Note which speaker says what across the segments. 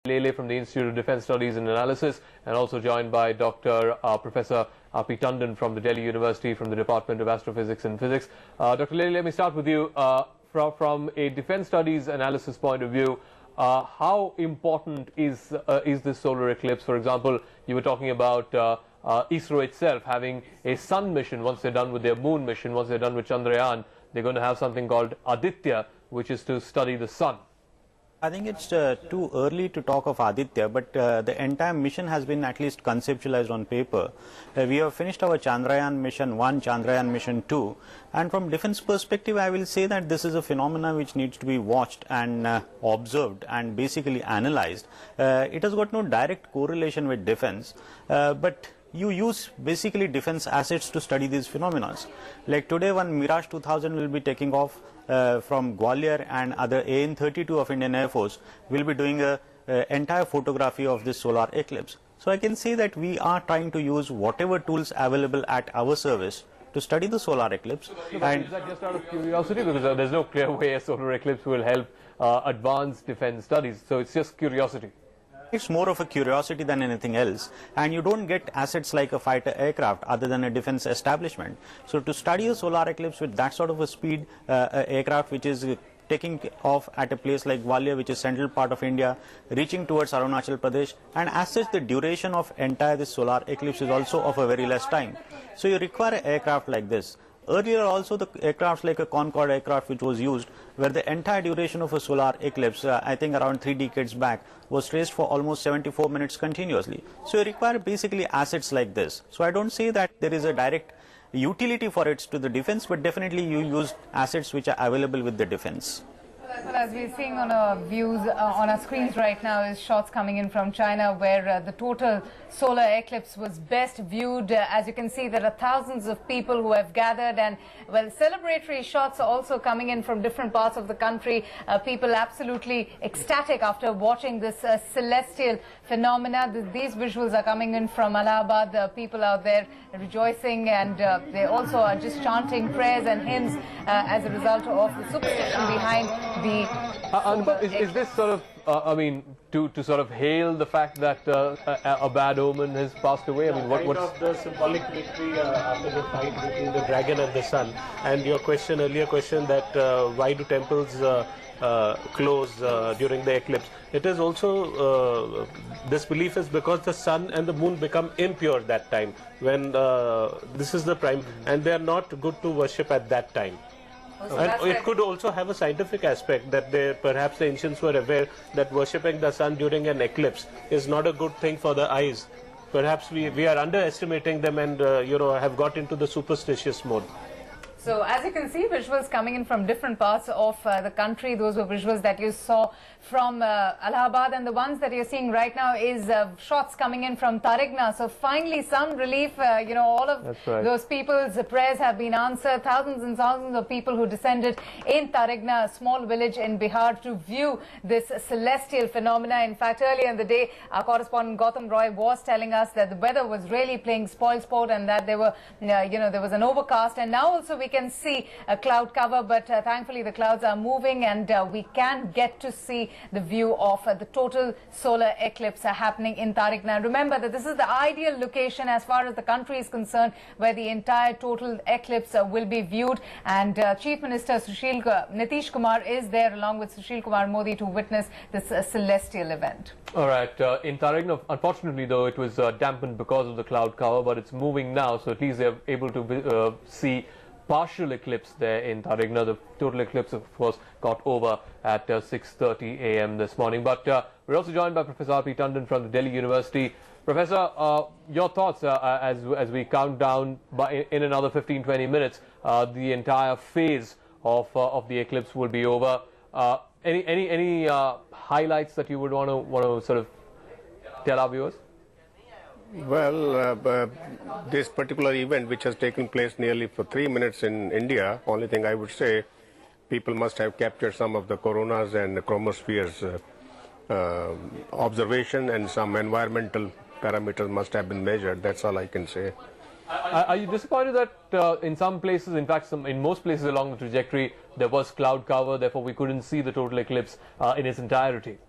Speaker 1: Lele from the Institute of Defence Studies and Analysis, and also joined by Professor R.P. Tandon from the Delhi University from the Department of Astrophysics and Physics. Dr. Lele, let me start with you. From a defence studies analysis point of view, how important is this solar eclipse? For example, you were talking about ISRO itself having a sun mission. Once they're done with their moon mission, once they're done with Chandrayaan, they're going to have something called Aditya, which is to study the sun.
Speaker 2: I think it's too early to talk of Aditya, but the entire mission has been at least conceptualized on paper. We have finished our Chandrayaan mission 1, Chandrayaan mission 2, and from defense perspective I will say that this is a phenomena which needs to be watched and observed and basically analyzed. It has got no direct correlation with defense, but you use basically defense assets to study these phenomena. Like today, one Mirage 2000 will be taking off from Gwalior, and other AN-32 of Indian Air Force will be doing a entire photography of this solar eclipse. So I can say that we are trying to use whatever tools available at our service to study the solar eclipse.
Speaker 1: And is that just out of curiosity? Because there's no clear way a solar eclipse will help advance defense studies. So it's just curiosity.
Speaker 2: It's more of a curiosity than anything else, and you don't get assets like a fighter aircraft other than a defense establishment. So to study a solar eclipse with that sort of a speed, aircraft which is taking off at a place like Gwalior, which is central part of India, reaching towards Arunachal Pradesh, and as such the duration of entire this solar eclipse is also of a very less time. So you require an aircraft like this. Earlier also the aircrafts like a Concorde aircraft which was used, where the entire duration of a solar eclipse, I think around 3 decades back, was traced for almost 74 minutes continuously. So you require basically assets like this. So I don't say that there is a direct utility for it to the defense, but definitely you use assets which are available with the defense.
Speaker 3: Well, as we're seeing on our views on our screens right now is shots coming in from China, where the total solar eclipse was best viewed. As you can see, there are thousands of people who have gathered, and well, celebratory shots are also coming in from different parts of the country. People absolutely ecstatic after watching this celestial phenomena. These visuals are coming in from Allahabad. People out there rejoicing, and they also are just chanting prayers and hymns as a result of the superstition behind the
Speaker 1: Anupam, is this sort of, I mean, to sort of hail the fact that a bad omen has passed away? I mean, what's
Speaker 4: of the symbolic victory after the fight between the dragon and the sun? And your earlier question that why do temples close during the eclipse? It is also, this belief is because the sun and the moon become impure that time, when this is the prime, and they are not good to worship at that time. And it could also have a scientific aspect that perhaps the ancients were aware that worshipping the sun during an eclipse is not a good thing for the eyes. Perhaps we are underestimating them and have got into the superstitious mode.
Speaker 3: So as you can see, visuals coming in from different parts of the country. Those were visuals that you saw from Allahabad, and the ones that you're seeing right now is shots coming in from Tarigna. So finally some relief, all of those people's prayers have been answered. Thousands and thousands of people who descended in Tarigna, a small village in Bihar, to view this celestial phenomena. In fact, earlier in the day, our correspondent Gautam Roy was telling us that the weather was really playing spoil sport, and that there were, there was an overcast, and now also we can see a cloud cover, but thankfully the clouds are moving, and we can get to see the view of the total solar eclipse happening in Tarigna. Remember that this is the ideal location as far as the country is concerned, where the entire total eclipse will be viewed, and Chief Minister Nitish Kumar is there along with Sushil Kumar Modi to witness this celestial event.
Speaker 1: All right, in Tarigna, unfortunately though, it was dampened because of the cloud cover, but it's moving now, so at least they're able to see partial eclipse there in Tarigna. The total eclipse, of course, got over at 6:30 a.m. this morning. But we're also joined by Professor R.P. Tandon from the Delhi University. Professor, your thoughts as we count down in another 15-20 minutes, the entire phase of the eclipse will be over. Any highlights that you would want to sort of tell our viewers?
Speaker 5: Well, this particular event, which has taken place nearly for 3 minutes in India, only thing I would say, people must have captured some of the coronas and the chromosphere's observation, and some environmental parameters must have been measured. That's all I can say.
Speaker 1: Are you disappointed that in some places, in fact in most places along the trajectory, there was cloud cover, therefore we couldn't see the total eclipse in its entirety?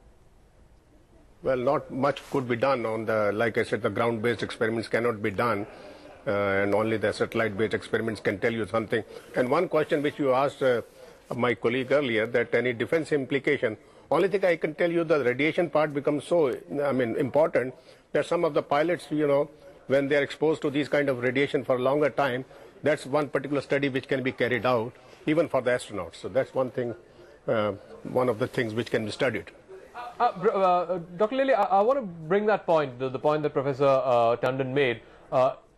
Speaker 5: Well, not much could be done on the, like I said, the ground-based experiments cannot be done, and only the satellite-based experiments can tell you something. And one question which you asked my colleague earlier, that any defense implication, only thing I can tell you, the radiation part becomes so, important that some of the pilots, when they are exposed to these kind of radiation for a longer time, that's one particular study which can be carried out, even for the astronauts. So that's one thing, one of the things which can be studied.
Speaker 1: Dr. Lilly, I want to bring that point, the point that Professor Tandon made.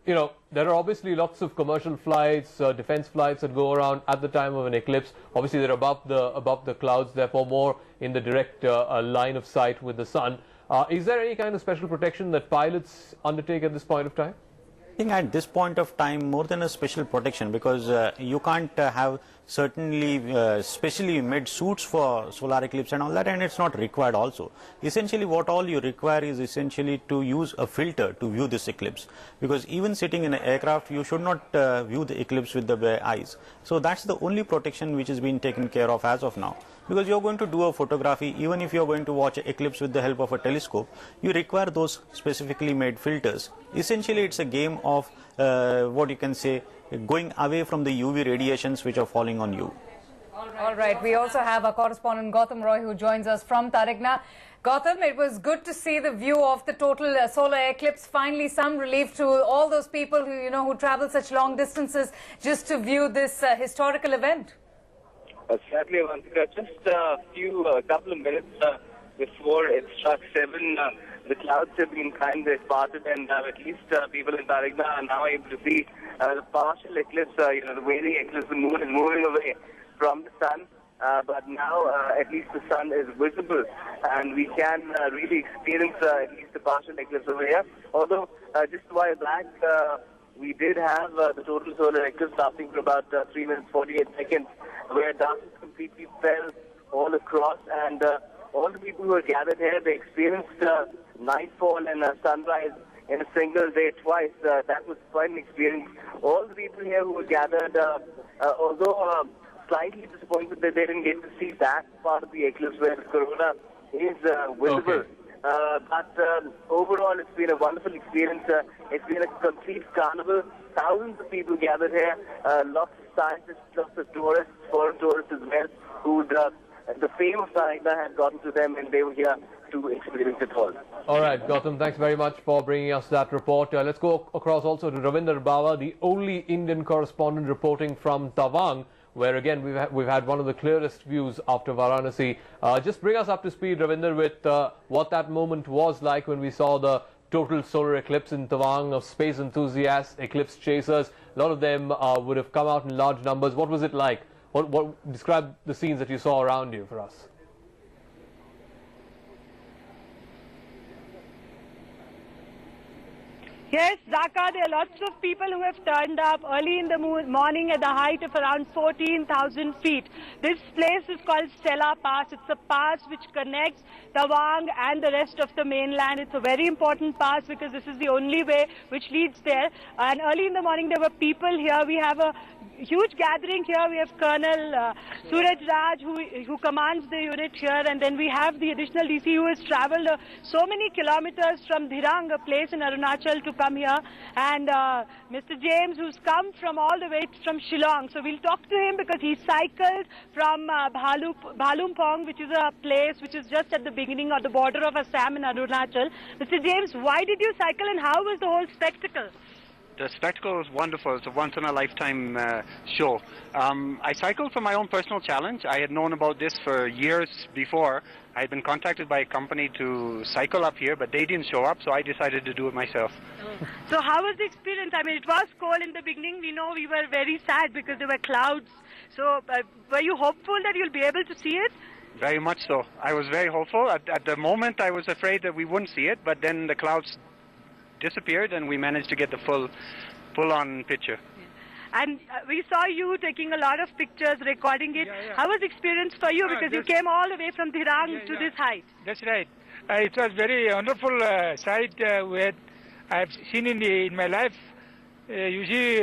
Speaker 1: There are obviously lots of commercial flights, defense flights that go around at the time of an eclipse. Obviously, they're above the clouds, therefore more in the direct line of sight with the sun. Is there any kind of special protection that pilots undertake at this point of time?
Speaker 2: I think at this point of time, more than a special protection, because you can't have certainly specially made suits for solar eclipse and all that, and it's not required also. Essentially, what all you require is essentially to use a filter to view this eclipse, because even sitting in an aircraft, you should not view the eclipse with the bare eyes. So that's the only protection which is being taken care of as of now. Because you're going to do a photography, even if you're going to watch an eclipse with the help of a telescope, you require those specifically made filters. Essentially, it's a game of what you can say, going away from the UV radiations which are falling on you.
Speaker 3: All right. We also have our correspondent Gautam Roy, who joins us from Tarigna. Gautam, it was good to see the view of the total solar eclipse. Finally, some relief to all those people who, who travel such long distances just to view this historical event.
Speaker 6: Sadly, Avantika, just a couple of minutes before it struck 7, the clouds have been kind of parted, and at least people in Tarigna are now able to see the partial eclipse, the way the eclipse is moving away from the sun. But now at least the sun is visible, and we can really experience at least the partial eclipse over here. Although just a while back, we did have the total solar eclipse lasting for about 3 minutes 48 seconds, where darkness completely fell all across, and all the people who were gathered here, they experienced nightfall and sunrise in a single day twice. That was quite an experience. All the people here who were gathered, although slightly disappointed that they didn't get to see that part of the eclipse where the corona is visible.
Speaker 1: Okay.
Speaker 6: But overall, it's been a wonderful experience. It's been a complete carnival. Thousands of people gathered here. Lots of scientists, lots of tourists, foreign tourists as well, who the fame of Tarigna had gotten to them, and they were here to experience it all.
Speaker 1: All right, Gautam, thanks very much for bringing us that report. Let's go across also to Ravinder Bawa, the only Indian correspondent reporting from Tawang, where again we've had one of the clearest views after Varanasi. Just bring us up to speed, Ravinder, with what that moment was like when we saw the total solar eclipse in Tawang, of space enthusiasts, eclipse chasers. A lot of them would have come out in large numbers. What was it like? Describe the scenes that you saw around you for us.
Speaker 7: Yes, Dhaka, there are lots of people who have turned up early in the morning at the height of around 14,000 feet. This place is called Stella Pass. It's a pass which connects Tawang and the rest of the mainland. It's a very important pass because this is the only way which leads there. And early in the morning there were people here. We have a huge gathering here. We have Colonel Suraj Raj who commands the unit here, and then we have the additional DC who has travelled so many kilometers from Dhirang, a place in Arunachal, to come here, and Mr. James, who's come from all the way from Shillong. So we'll talk to him because he cycled from Bhalumpong, which is a place which is just at the beginning or the border of Assam and Arunachal. Mr. James, why did you cycle and how was the whole spectacle?
Speaker 8: The spectacle was wonderful. It's a once-in-a-lifetime show. I cycled for my own personal challenge. I had known about this for years before. I had been contacted by a company to cycle up here, but they didn't show up, so I decided to do it myself.
Speaker 7: So how was the experience? I mean, it was cold in the beginning. We know we were very sad because there were clouds. So were you hopeful that you'll be able to see it?
Speaker 8: Very much so. I was very hopeful. At the moment, I was afraid that we wouldn't see it, but then the clouds disappeared and we managed to get the full-on picture.
Speaker 7: And we saw you taking a lot of pictures, recording it.
Speaker 9: Yeah.
Speaker 7: How was the experience for you? Because you came all the way from Dhirang to this height.
Speaker 9: That's right. It was very wonderful sight where I've seen in my life. You see,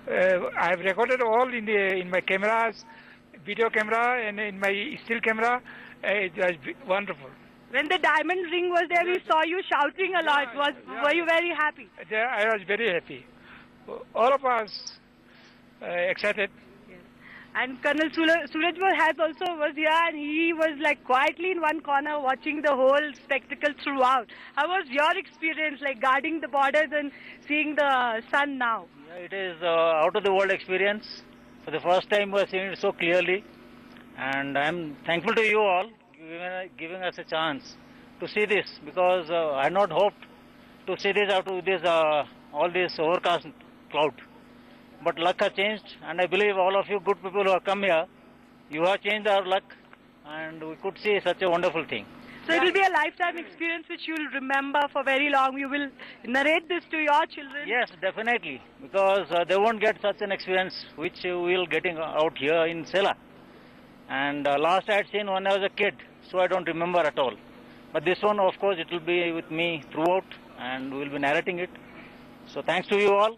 Speaker 9: I've recorded all in my cameras, video camera, and in my still camera. It was wonderful.
Speaker 7: When the diamond ring was there, we saw you shouting a lot. Were you very happy?
Speaker 9: Yeah, I was very happy. All of us excited.
Speaker 7: And Colonel Surajbal was here, and he was like quietly in one corner watching the whole spectacle throughout. How was your experience, like guarding the borders and seeing the sun now?
Speaker 10: Yeah, it is out of the world experience. For the first time we are seeing it so clearly, and I am thankful to you all giving us a chance to see this, because I had not hoped to see this out of this all this overcast cloud. But luck has changed, and I believe all of you good people who have come here, you have changed our luck, and we could see such a wonderful thing.
Speaker 7: So it will be a lifetime experience which you will remember for very long. You will narrate this to your children.
Speaker 10: Yes, definitely, because they won't get such an experience which we will getting out here in Sela. And last I had seen when I was a kid, so I don't remember at all. But this one, of course, it will be with me throughout, and we will be narrating it. So thanks to you all.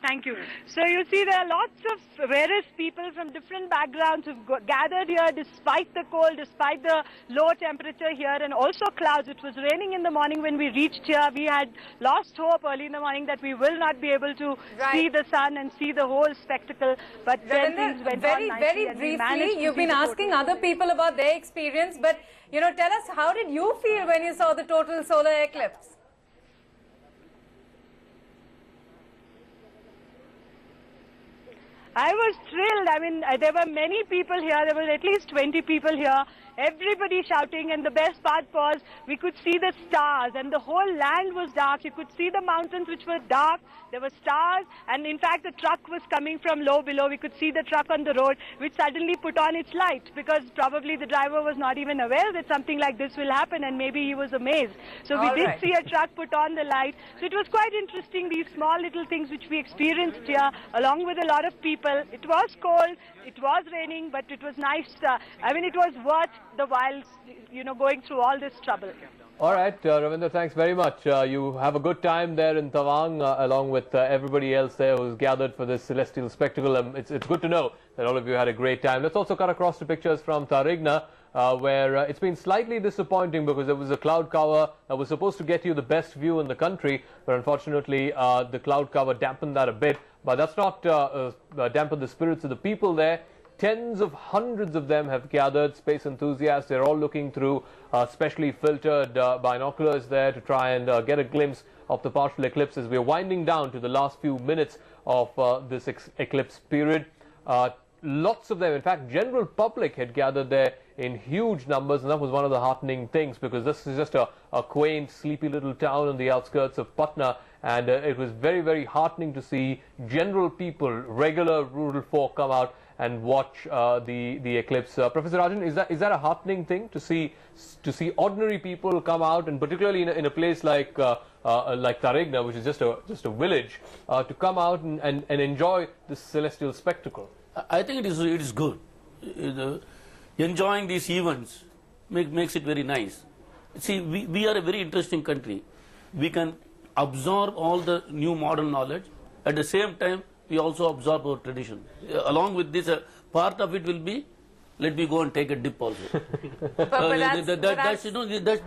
Speaker 7: Thank you. So you see, there are lots of various people from different backgrounds who've gathered here despite the cold, despite the low temperature here, and also clouds. It was raining in the morning when we reached here. We had lost hope early in the morning that we will not be able to see the sun and see the whole spectacle. But then things went on nicely,
Speaker 3: very briefly, you've been asking other people about their experience, but tell us, how did you feel when you saw the total solar eclipse?
Speaker 7: I was thrilled. I mean, there were many people here. There were at least 20 people here. Everybody shouting, and the best part was we could see the stars, and the whole land was dark. You could see the mountains which were dark. There were stars, and in fact the truck was coming from low below. We could see the truck on the road, which suddenly put on its light, because probably the driver was not even aware that something like this will happen, and maybe he was amazed. So we did see a truck put on the light. So it was quite interesting, these small little things which we experienced here, along with a lot of people. It was cold, it was raining, but it was nice. I mean, it was worth the while, going through all this trouble.
Speaker 1: All right, Ravinder, thanks very much. You have a good time there in Tawang, along with everybody else there who's gathered for this celestial spectacle. It's good to know that all of you had a great time. Let's also cut across to pictures from Tarigna, where it's been slightly disappointing because there was a cloud cover that was supposed to get you the best view in the country, but unfortunately the cloud cover dampened that a bit. But that's not dampened the spirits of the people there. Tens of hundreds of them have gathered, space enthusiasts. They're all looking through specially filtered binoculars there to try and get a glimpse of the partial eclipse as we're winding down to the last few minutes of this eclipse period. Lots of them, in fact, general public had gathered there in huge numbers, and that was one of the heartening things, because this is just a quaint, sleepy little town on the outskirts of Patna, and it was very, very heartening to see general people, regular rural folk come out and watch the eclipse. Professor Rajan, is that a heartening thing to see ordinary people come out, and particularly in a place like Tarigna, which is just a village, to come out and enjoy this celestial spectacle?
Speaker 11: I think it is good. Enjoying these events makes it very nice. See, we are a very interesting country. We can absorb all the new modern knowledge. At the same time, we also absorb our tradition. Along with this, part of it will be, let me go and take a dip also.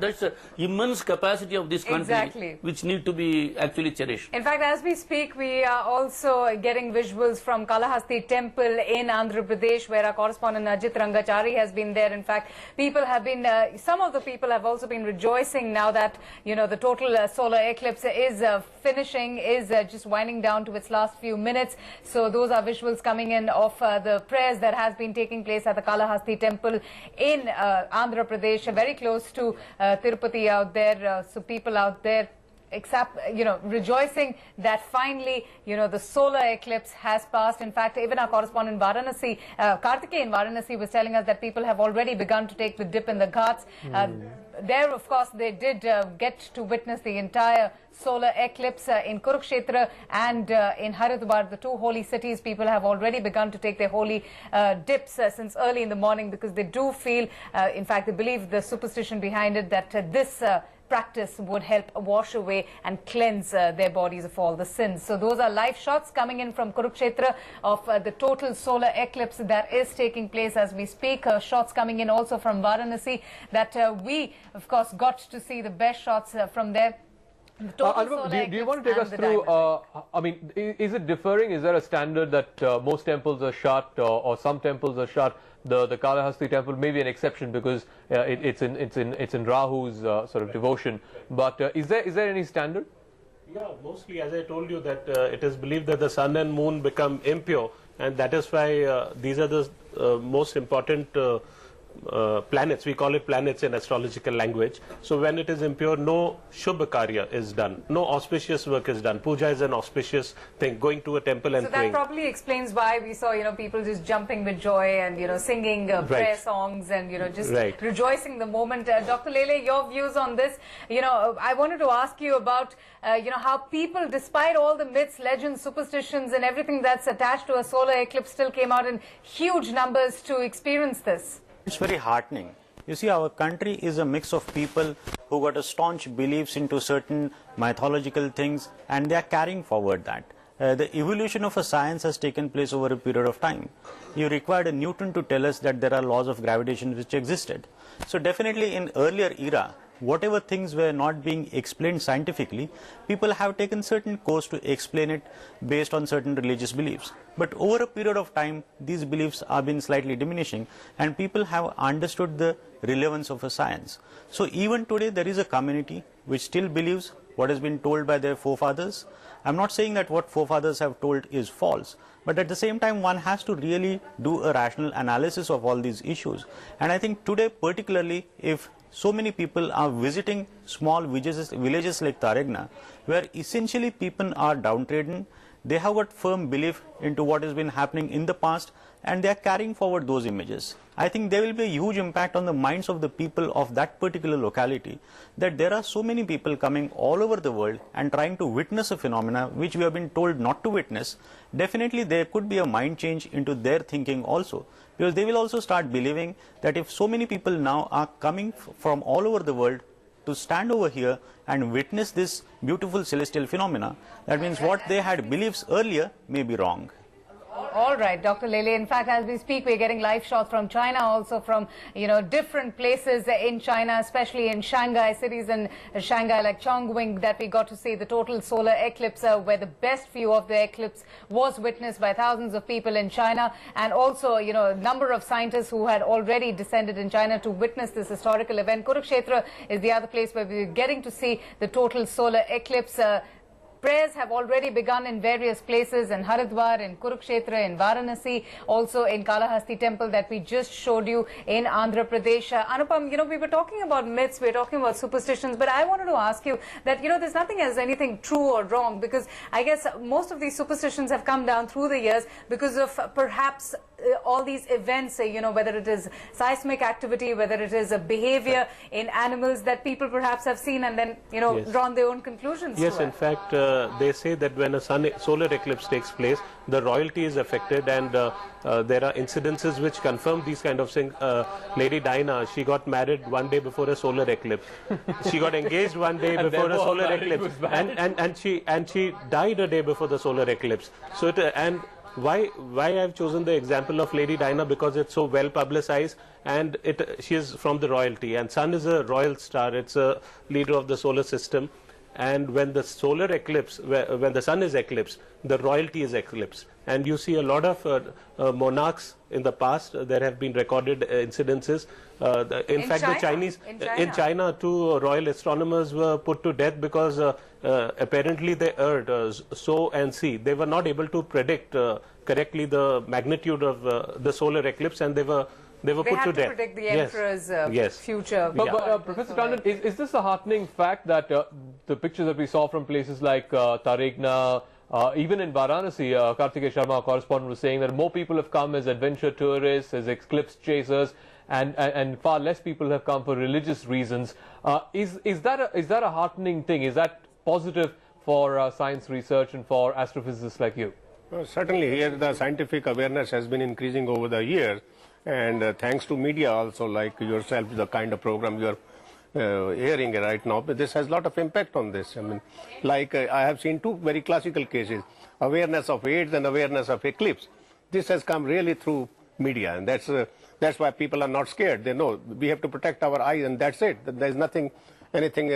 Speaker 11: That's immense capacity of this country, which need to be actually cherished.
Speaker 3: In fact, as we speak, we are also getting visuals from Kalahasti temple in Andhra Pradesh, where our correspondent Ajit Rangachari has been there. In fact, people have been, some of the people have also been rejoicing now that, the total solar eclipse is finishing, is just winding down to its last few minutes. So those are visuals coming in of the prayers that has been taking place at the Kalahasti temple in Andhra Pradesh, very close to Tirupati out there. So people out there, rejoicing that finally, the solar eclipse has passed. In fact, even our correspondent Varanasi, Karthikeyan in Varanasi, was telling us that people have already begun to take the dip in the ghats. There, of course, they did get to witness the entire solar eclipse in Kurukshetra and in Haridwar, the two holy cities. People have already begun to take their holy dips since early in the morning, because they do feel, in fact, they believe the superstition behind it, that practice would help wash away and cleanse their bodies of all the sins. So those are live shots coming in from Kurukshetra of the total solar eclipse that is taking place as we speak. Shots coming in also from Varanasi that we, of course, got to see the best shots from there.
Speaker 1: Anupam, do you want to take us through, I mean, is it differing? Is there a standard that most temples are shut or some temples are shut? The Kalahasti temple may be an exception because it's in Rahu's sort of devotion. But is there any standard?
Speaker 4: Yeah, mostly, as I told you, that it is believed that the sun and moon become impure, and that is why these are the most important planets. We call it planets in astrological language. So when it is impure, no Shubha Karya is done, no auspicious work is done. Puja is an auspicious thing, going to a temple and praying.
Speaker 3: So that probably explains why we saw, people just jumping with joy and, singing prayer songs and, just rejoicing the moment. Dr. Lele, your views on this? I wanted to ask you about, how people, despite all the myths, legends, superstitions and everything that's attached to a solar eclipse, still came out in huge numbers to experience this.
Speaker 2: It's very heartening. You see, our country is a mix of people who got a staunch beliefs into certain mythological things, and they are carrying forward that. The evolution of a science has taken place over a period of time. You required a Newton to tell us that there are laws of gravitation which existed. So definitely in earlier era, whatever things were not being explained scientifically, people have taken certain course to explain it based on certain religious beliefs. But over a period of time, these beliefs have been slightly diminishing and people have understood the relevance of a science. So even today, there is a community which still believes what has been told by their forefathers. I'm not saying that what forefathers have told is false, but at the same time, one has to really do a rational analysis of all these issues. And I think today, particularly, if so many people are visiting small villages like Taregna, where essentially people are downtrodden, they have got firm belief into what has been happening in the past, and they are carrying forward those images. I think there will be a huge impact on the minds of the people of that particular locality, that there are so many people coming all over the world and trying to witness a phenomena which we have been told not to witness. Definitely there could be a mind change into their thinking also, because they will also start believing that if so many people now are coming from all over the world to stand over here and witness this beautiful celestial phenomena, that means what they had beliefs earlier may be wrong.
Speaker 3: All right, Dr. Lele. In fact, as we speak, we're getting live shots from China, also from, different places in China, especially in Shanghai, cities in Shanghai like Chongqing, that we got to see the total solar eclipse, where the best view of the eclipse was witnessed by thousands of people in China. And also, a number of scientists who had already descended in China to witness this historical event. Kurukshetra is the other place where we're getting to see the total solar eclipse. Prayers have already begun in various places, in Haridwar, in Kurukshetra, in Varanasi, also in Kalahasti temple that we just showed you in Andhra Pradesh. Anupam, we were talking about myths, we were talking about superstitions, but I wanted to ask you that, there's nothing as anything true or wrong, because I guess most of these superstitions have come down through the years because of perhaps all these events, whether it is seismic activity, whether it is a behavior in animals that people perhaps have seen and then, drawn their own conclusions.
Speaker 4: Yes,
Speaker 3: to
Speaker 4: in fact, they say that when a solar eclipse takes place, the royalty is affected, and there are incidences which confirm these kind of things. Lady Diana, she got married one day before a solar eclipse. She got engaged one day before a solar eclipse, and she died a day before the solar eclipse. So why I've chosen the example of Lady Diana, because it's so well publicized, and she is from the royalty, and Sun is a royal star. It's a leader of the solar system. And when the solar eclipse, when the sun is eclipsed, the royalty is eclipsed. And you see a lot of monarchs in the past. There have been recorded incidences. In fact, China? The Chinese, in China, 2 royal astronomers were put to death because apparently they erred, so and see. They were not able to predict correctly the magnitude of the solar eclipse, and they were put to death.
Speaker 3: Predict the emperor's future.
Speaker 1: But Professor Tandon, is this a heartening fact that the pictures that we saw from places like Taregna, even in Varanasi, Kartikeya Sharma, our correspondent, was saying that more people have come as adventure tourists, as eclipse chasers, and far less people have come for religious reasons. Is that a heartening thing? Is that positive for science research and for astrophysicists like you?
Speaker 5: Certainly, here the scientific awareness has been increasing over the years. And thanks to media also, like yourself, the kind of program you are airing right now, but this has a lot of impact on this. I mean, like I have seen two very classical cases, awareness of AIDS and awareness of eclipse. This has come really through media, and that's why people are not scared. They know we have to protect our eyes, and that's it. There's anything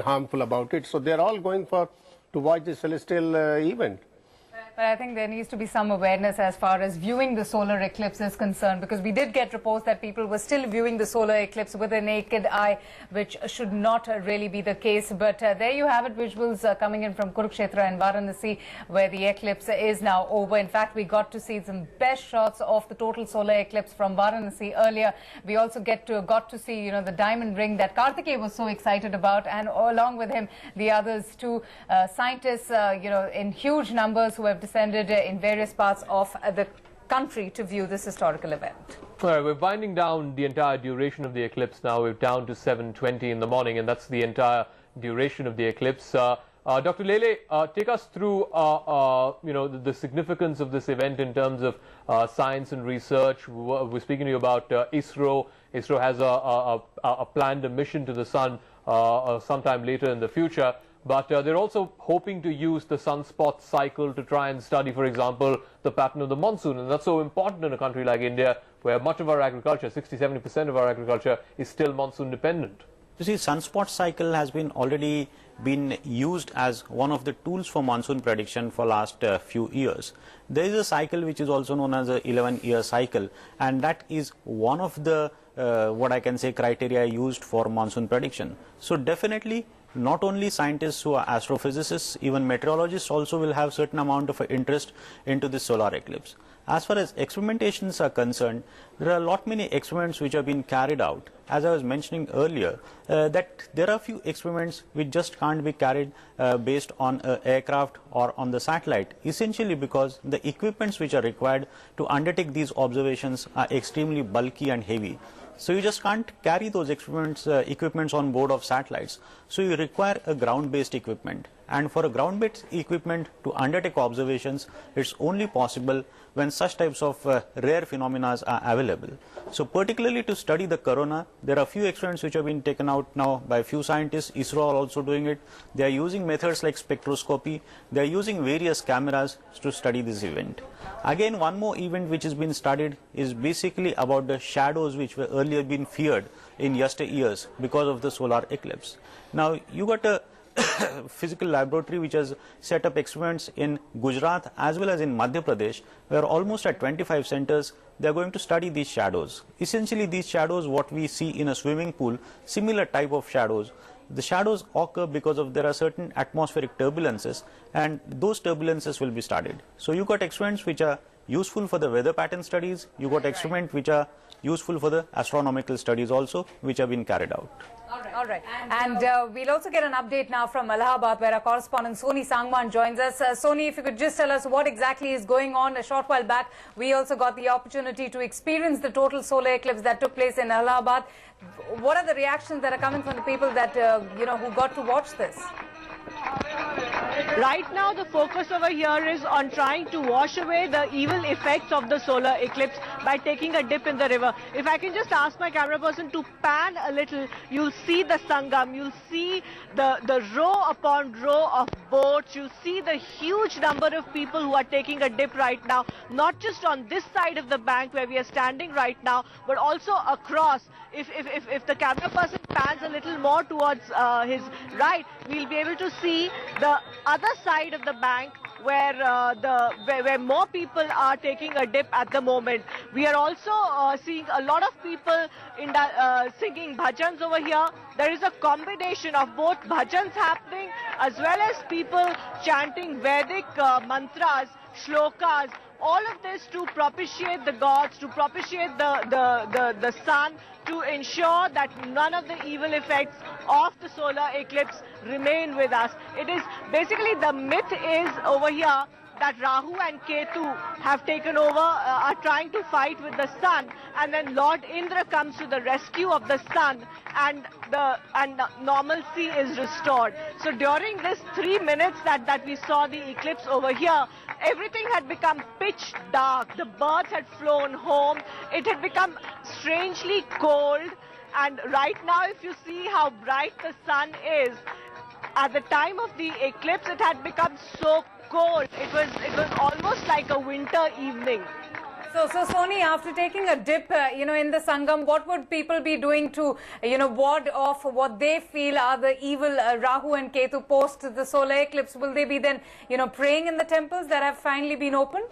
Speaker 5: harmful about it. So they're all going to watch this celestial event.
Speaker 3: But I think there needs to be some awareness as far as viewing the solar eclipse is concerned, because we did get reports that people were still viewing the solar eclipse with a naked eye, which should not really be the case. But there you have it, visuals coming in from Kurukshetra and Varanasi, where the eclipse is now over. In fact, we got to see some best shots of the total solar eclipse from Varanasi earlier. We also got to see, the diamond ring that Karthikeya was so excited about, and along with him, the others too, scientists, in huge numbers who have descended in various parts of the country to view this historical event.
Speaker 1: All right, we're winding down the entire duration of the eclipse now. We're down to 7:20 in the morning, and that's the entire duration of the eclipse. Dr. Lele, take us through, the significance of this event in terms of science and research. We're speaking to you about ISRO. ISRO has a planned mission to the sun sometime later in the future. But they're also hoping to use the sunspot cycle to try and study, for example, the pattern of the monsoon. And that's so important in a country like India, where much of our agriculture, 60–70% of our agriculture, is still monsoon dependent.
Speaker 2: You see, sunspot cycle has already been used as one of the tools for monsoon prediction for last few years. There is a cycle which is also known as a 11-year cycle, and that is one of the what I can say criteria used for monsoon prediction. So definitely, not only scientists who are astrophysicists, even meteorologists also will have certain amount of interest into the solar eclipse. As far as experimentations are concerned, there are a lot many experiments which have been carried out. As I was mentioning earlier, that there are a few experiments which just can't be carried based on an aircraft or on the satellite, essentially because the equipments which are required to undertake these observations are extremely bulky and heavy. So you just can't carry those equipments on board of satellites. So you require a ground-based equipment. And for a ground-based equipment to undertake observations, it's only possible when such types of rare phenomena are available. So particularly to study the corona, there are few experiments which have been taken out now by few scientists. ISRO are also doing it. They are using methods like spectroscopy. They are using various cameras to study this event. Again, one more event which has been studied is basically about the shadows which were earlier been feared in yesteryears because of the solar eclipse. Now, you got a physical laboratory which has set up experiments in Gujarat as well as in Madhya Pradesh, where almost at 25 centers they are going to study these shadows. Essentially, these shadows, what we see in a swimming pool, similar type of shadows. The shadows occur because there are certain atmospheric turbulences, and those turbulences will be studied. So you got experiments which are useful for the weather pattern studies. You got experiments which are useful for the astronomical studies also, which have been carried out.
Speaker 3: All right. And we'll also get an update now from Allahabad, where our correspondent Soni Sangwan joins us. Soni, if you could just tell us what exactly is going on. A short while back, we also got the opportunity to experience the total solar eclipse that took place in Allahabad. What are the reactions that are coming from the people that, who got to watch this?
Speaker 7: Right now, the focus over here is on trying to wash away the evil effects of the solar eclipse by taking a dip in the river. If I can just ask my camera person to pan a little, you'll see the Sangam, you'll see the row upon row of boats, you see the huge number of people who are taking a dip right now, not just on this side of the bank where we are standing right now, but also across. If the camera person pans a little more towards his right, we'll be able to see the other side of the bank where where more people are taking a dip at the moment. We are also seeing a lot of people singing bhajans over here. There is a combination of both bhajans happening as well as people chanting Vedic mantras, shlokas, all of this to propitiate the gods, to propitiate the sun, to ensure that none of the evil effects of the solar eclipse remain with us. It is basically, the myth is over here that Rahu and Ketu have taken over, are trying to fight with the sun, and then Lord Indra comes to the rescue of the sun, and normalcy is restored. So during this 3 minutes that we saw the eclipse over here, everything had become pitch dark. The birds had flown home. It had become strangely cold. And right now, if you see how bright the sun is, at the time of the eclipse, it had become so cold. It was almost like a winter evening.
Speaker 3: So Soni, after taking a dip, in the Sangam, what would people be doing to, ward off what they feel are the evil Rahu and Ketu post the solar eclipse? Will they be then, praying in the temples that have finally been opened?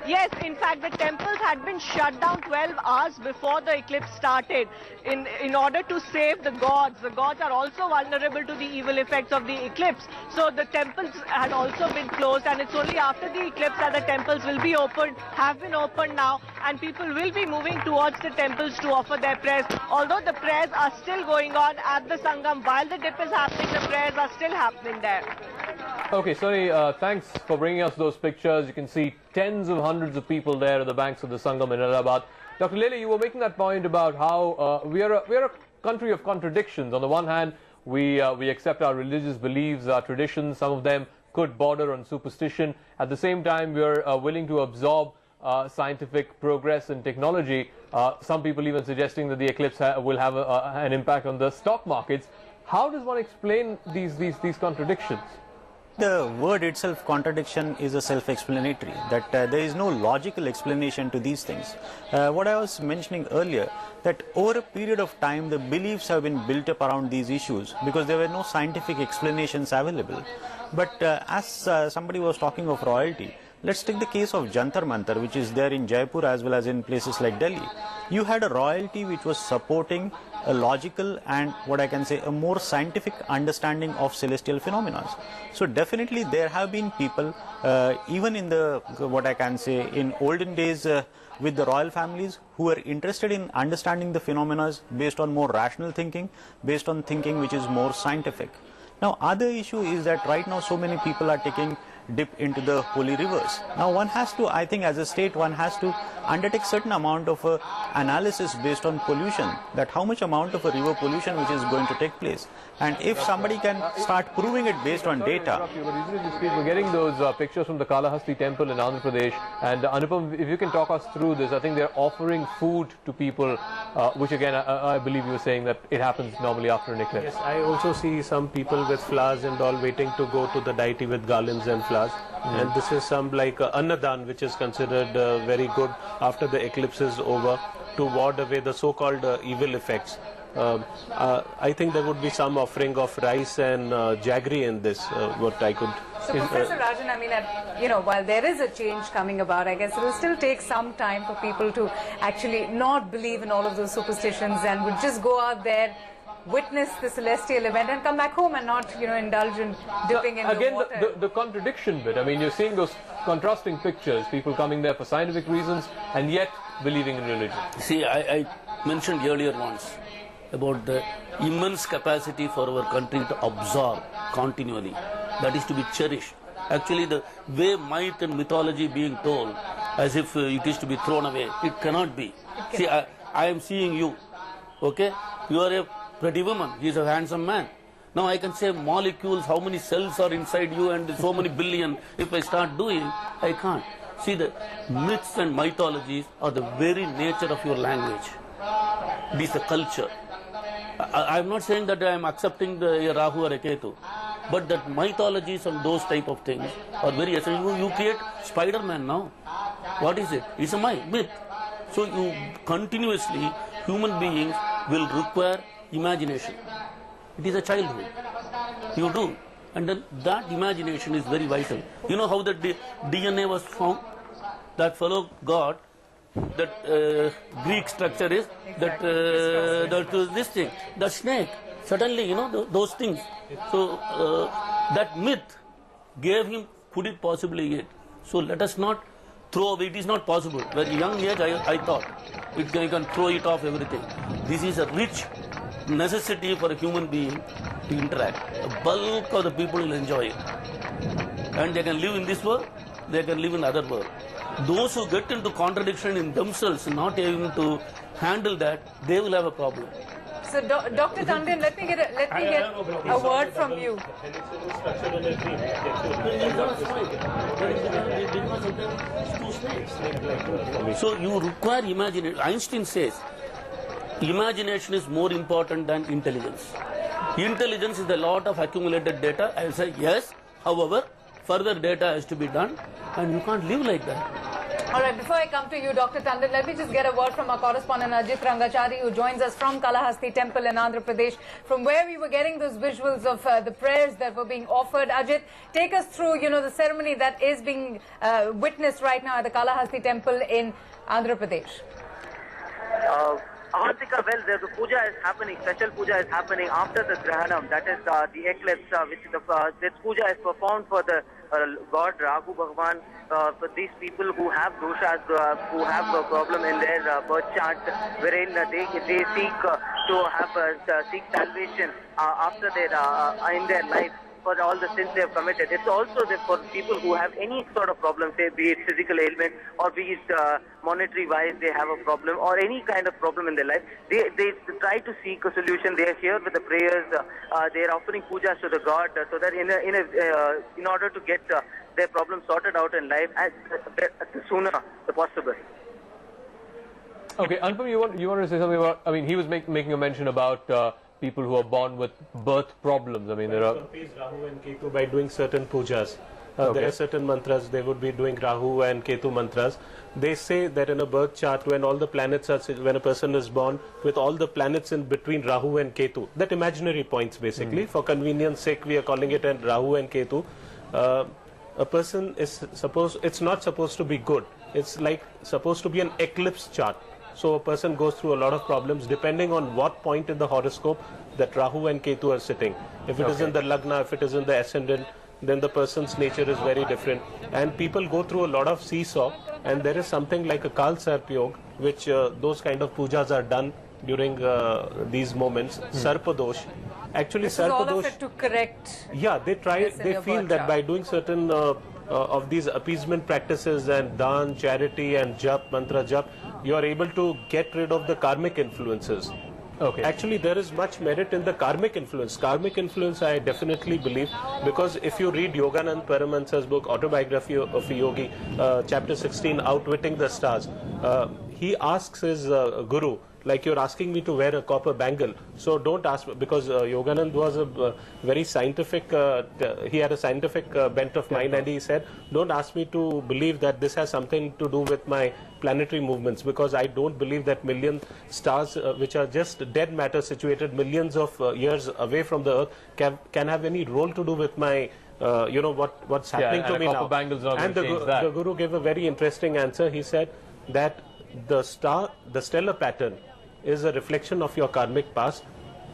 Speaker 7: Yes, in fact, the temples had been shut down 12 hours before the eclipse started in order to save the gods. The gods are also vulnerable to the evil effects of the eclipse. So the temples had also been closed, and it's only after the eclipse that the temples will be opened, have been opened now, and people will be moving towards the temples to offer their prayers. Although the prayers are still going on at the Sangam, while the dip is happening, the prayers are still happening there.
Speaker 1: Okay, Soni, thanks for bringing us those pictures. You can see tens of hundreds of people there at the banks of the Sangam in Allahabad. Dr. Lele, you were making that point about how we are a country of contradictions. On the one hand, we accept our religious beliefs, our traditions. Some of them could border on superstition. At the same time, we are willing to absorb scientific progress and technology. Some people even suggesting that the eclipse will have an impact on the stock markets. How does one explain these contradictions?
Speaker 2: The word itself, contradiction, is a self-explanatory, that there is no logical explanation to these things. What I was mentioning earlier, that over a period of time the beliefs have been built up around these issues because there were no scientific explanations available. But as somebody was talking of royalty, let's take the case of Jantar Mantar, which is there in Jaipur as well as in places like Delhi. You had a royalty which was supporting a logical and what I can say a more scientific understanding of celestial phenomena. So definitely there have been people even in the what I can say in olden days with the royal families who were interested in understanding the phenomena based on more rational thinking, based on thinking which is more scientific. Now other issue is that right now so many people are taking dip into the holy rivers. Now one has to, I think as a state, one has to undertake certain amount of analysis based on pollution, that how much amount of a river pollution which is going to take place. And if somebody can start proving it based on data.
Speaker 1: We're getting those pictures from the Kalahasti temple in Andhra Pradesh, and Anupam, if you can talk us through this. I think they're offering food to people, which again I believe you were saying that it happens normally after an eclipse.
Speaker 4: Yes, I also see some people with flowers and all waiting to go to the deity with garlands and flowers. And this is some like Annadan, which is considered very good after the eclipse is over, to ward away the so-called evil effects. I think there would be some offering of rice and jaggery in this, what I could...
Speaker 3: So Professor Rajan, I mean, while there is a change coming about, I guess it will still take some time for people to actually not believe in all of those superstitions and would just go out there, witness the celestial event and come back home and not, indulge in dipping in
Speaker 1: again,
Speaker 3: the water.
Speaker 1: the contradiction bit. I mean, you're seeing those contrasting pictures, people coming there for scientific reasons and yet believing in religion.
Speaker 11: See, I mentioned earlier once about the immense capacity for our country to absorb continually. That is to be cherished. Actually, the way myth and mythology being told as if it is to be thrown away, it cannot be. See, I am seeing you, okay? You are a pretty woman, he is a handsome man. Now I can say molecules, how many cells are inside you and so many billion. If I start doing, I can't. See, the myths and mythologies are the very nature of your language. It is the culture. I am not saying that I am accepting the Rahu or a Ketu, but that mythologies and those type of things are very essential. You create Spider-Man now. What is it? It's a myth. So you continuously, human beings will require imagination. It is a childhood. You do. And then that imagination is very vital. You know how the DNA was found? That fellow got that Greek structure is that this thing, the snake. Suddenly, those things. So that myth gave him, could it possibly it? So let us not throw away. It is not possible. At a young age, I thought you can throw it off everything. This is a rich necessity for a human being to interact. The bulk of the people will enjoy it. And they can live in this world, they can live in other world. Those who get into contradiction in themselves, not able to handle that, they will have a problem.
Speaker 3: So, Dr. Tandon, let me get a word from you.
Speaker 11: So you require imagination. Einstein says, imagination is more important than intelligence. Intelligence is a lot of accumulated data. I will say yes. However, further data has to be done, and you can't live like that.
Speaker 3: All right, before I come to you, Dr. Tandon, let me just get a word from our correspondent Ajit Rangachari, who joins us from Kalahasti Temple in Andhra Pradesh, from where we were getting those visuals of the prayers that were being offered. Ajit, take us through, the ceremony that is being witnessed right now at the Kalahasti Temple in Andhra Pradesh.
Speaker 12: Avantika, well, the puja is happening, special puja is happening after the Grahanam, that is the eclipse, this puja is performed for the god Rahu Bhagwan, for these people who have doshas, who have a problem in their birth chart, wherein they seek to have seek salvation after their in their life, for all the sins they have committed. It's also for people who have any sort of problem, say be it physical ailment or be it monetary wise they have a problem or any kind of problem in their life. They try to seek a solution. They are here with the prayers. They are offering pujas to the god so that in order to get their problem sorted out in life as sooner the possible.
Speaker 1: Okay, Anupam, you want to say something about? I mean, he was making a mention about people who are born with birth problems. I mean, there are
Speaker 4: Rahu and Ketu by doing certain pujas. There are certain mantras they would be doing Rahu and Ketu mantras. They say that in a birth chart, when all the planets are, when a person is born with all the planets in between Rahu and Ketu, that imaginary points basically, for convenience sake we are calling it a Rahu and Ketu. A person is it's not supposed to be good. It's like supposed to be an eclipse chart. So a person goes through a lot of problems depending on what point in the horoscope that Rahu and Ketu are sitting. If it is in the Lagna, if it is in the ascendant, then the person's nature is very different. And people go through a lot of seesaw, and there is something like a Kal Sarp Yog, which those kind of pujas are done during these moments. Sarpadosh. Actually,
Speaker 3: this is all of it to correct.
Speaker 4: Yeah, they feel that by doing certain of these appeasement practices and dan, charity and jap, mantra jap, you are able to get rid of the karmic influences. Okay. Actually, there is much merit in the karmic influence. Karmic influence, I definitely believe, because if you read Yoganand Paramahansa's book, Autobiography of a Yogi, chapter 16, Outwitting the Stars, he asks his guru, like you're asking me to wear a copper bangle, so don't ask, because Yoganand was a very scientific, he had a scientific bent of mind, and he said, don't ask me to believe that this has something to do with my planetary movements, because I don't believe that million stars which are just dead matter situated millions of years away from the earth can have any role to do with my what's happening to me now. And the guru gave a very interesting answer. He said that the stellar pattern is a reflection of your karmic past